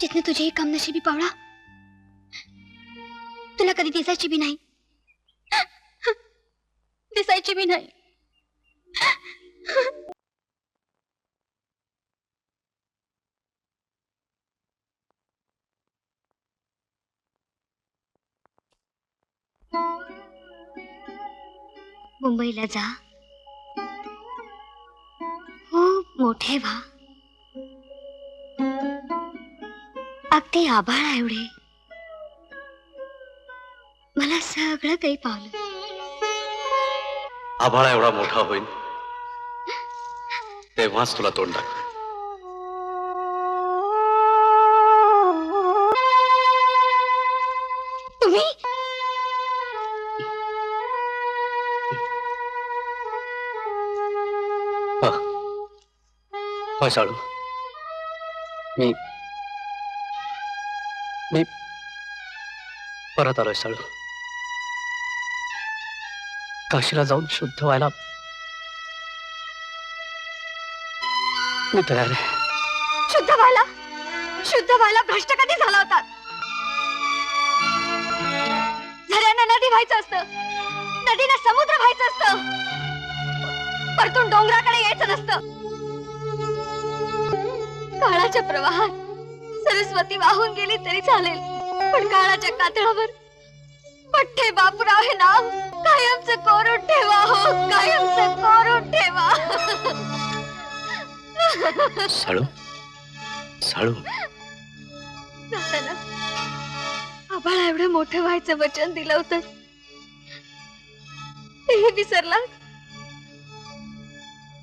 जिथने तुझेही कम नशिबी पावळा, तुला कधी दिसायची बी नाही, दिसायची बी नाही. मुंबईला जा, खूप मोठे व्हा, अगदी आभाळा एवढे, मला सगळं काही पावलं. आभाळा एवढा मोठा होईल तेव्हाच तुला तोंड दाखव. तुम्ही होय साळू, मी परत आलोय साळू. काशीला जाऊन शुद्ध व्हायला मी तयार आहे. शुद्ध व्हायला भ्रष्ट कधी झाला होता? झऱ्यांना नदी व्हायचं असतं, नदीला समुद्र व्हायचं असतं, परतून डोंगराकडे यायचं नसतं. काळाच्या प्रवाहात सरस्वती वाहून गेली तरी चालेल, पण काळाच्या कातळावर पठ्ठे बापूराव हे नाव कायमचं कोरून ठेवा. हो, कायमचं कोरून ठेवा. साळू, साळू, जाताना आभाळा एवढं मोठं व्हायचं वचन दिलं होतं, तेही विसरलात.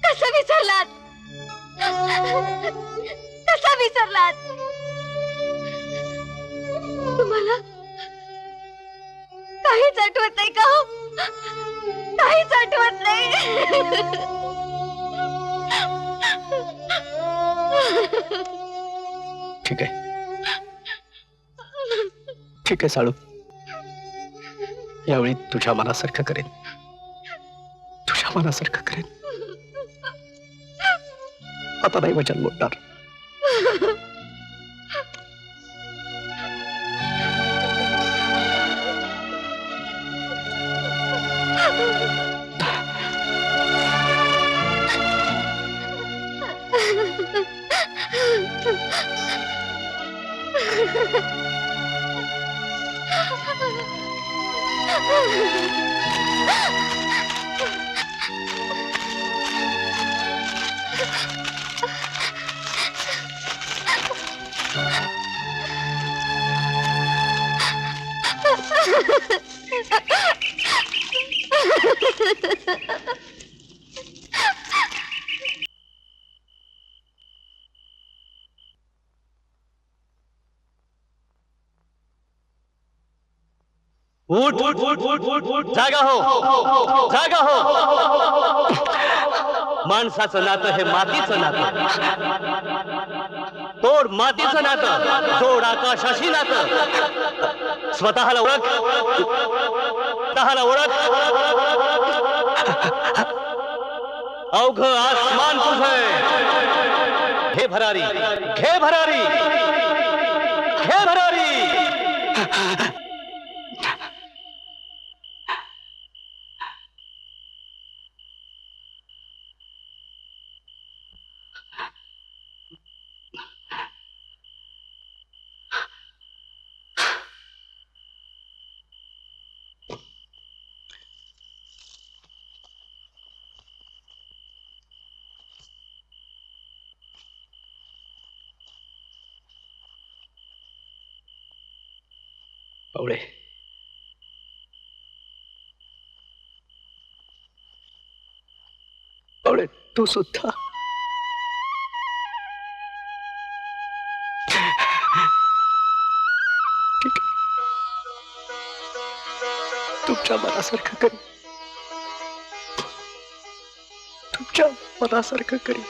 कसं विसरलात? कसा विसरलात? तुम्हाला काहीच आठवत नाही का? काहीच आठवत नाही. ठीक आहे, ठीक आहे साळू, यावेळी तुझ्या मनासारखं करेन, तुझ्या मनासारखं करेन. आता नाही वचन मोडणार. उठ, जागा हो, जागा हो. माणसाचं नातं हे मातीचं नातं. तोड मातीचं नातं, जोड आकाशाशी नातं. स्वतःला ओळख, स्वतःला ओळख. अवघ आसमान तुझं. घे भरारी, घे भरारी, घे भरारी. पावळे, पावळे, तू सुद्धा तुमच्या मनासारखं करी, तुमच्या मनासारखं करी.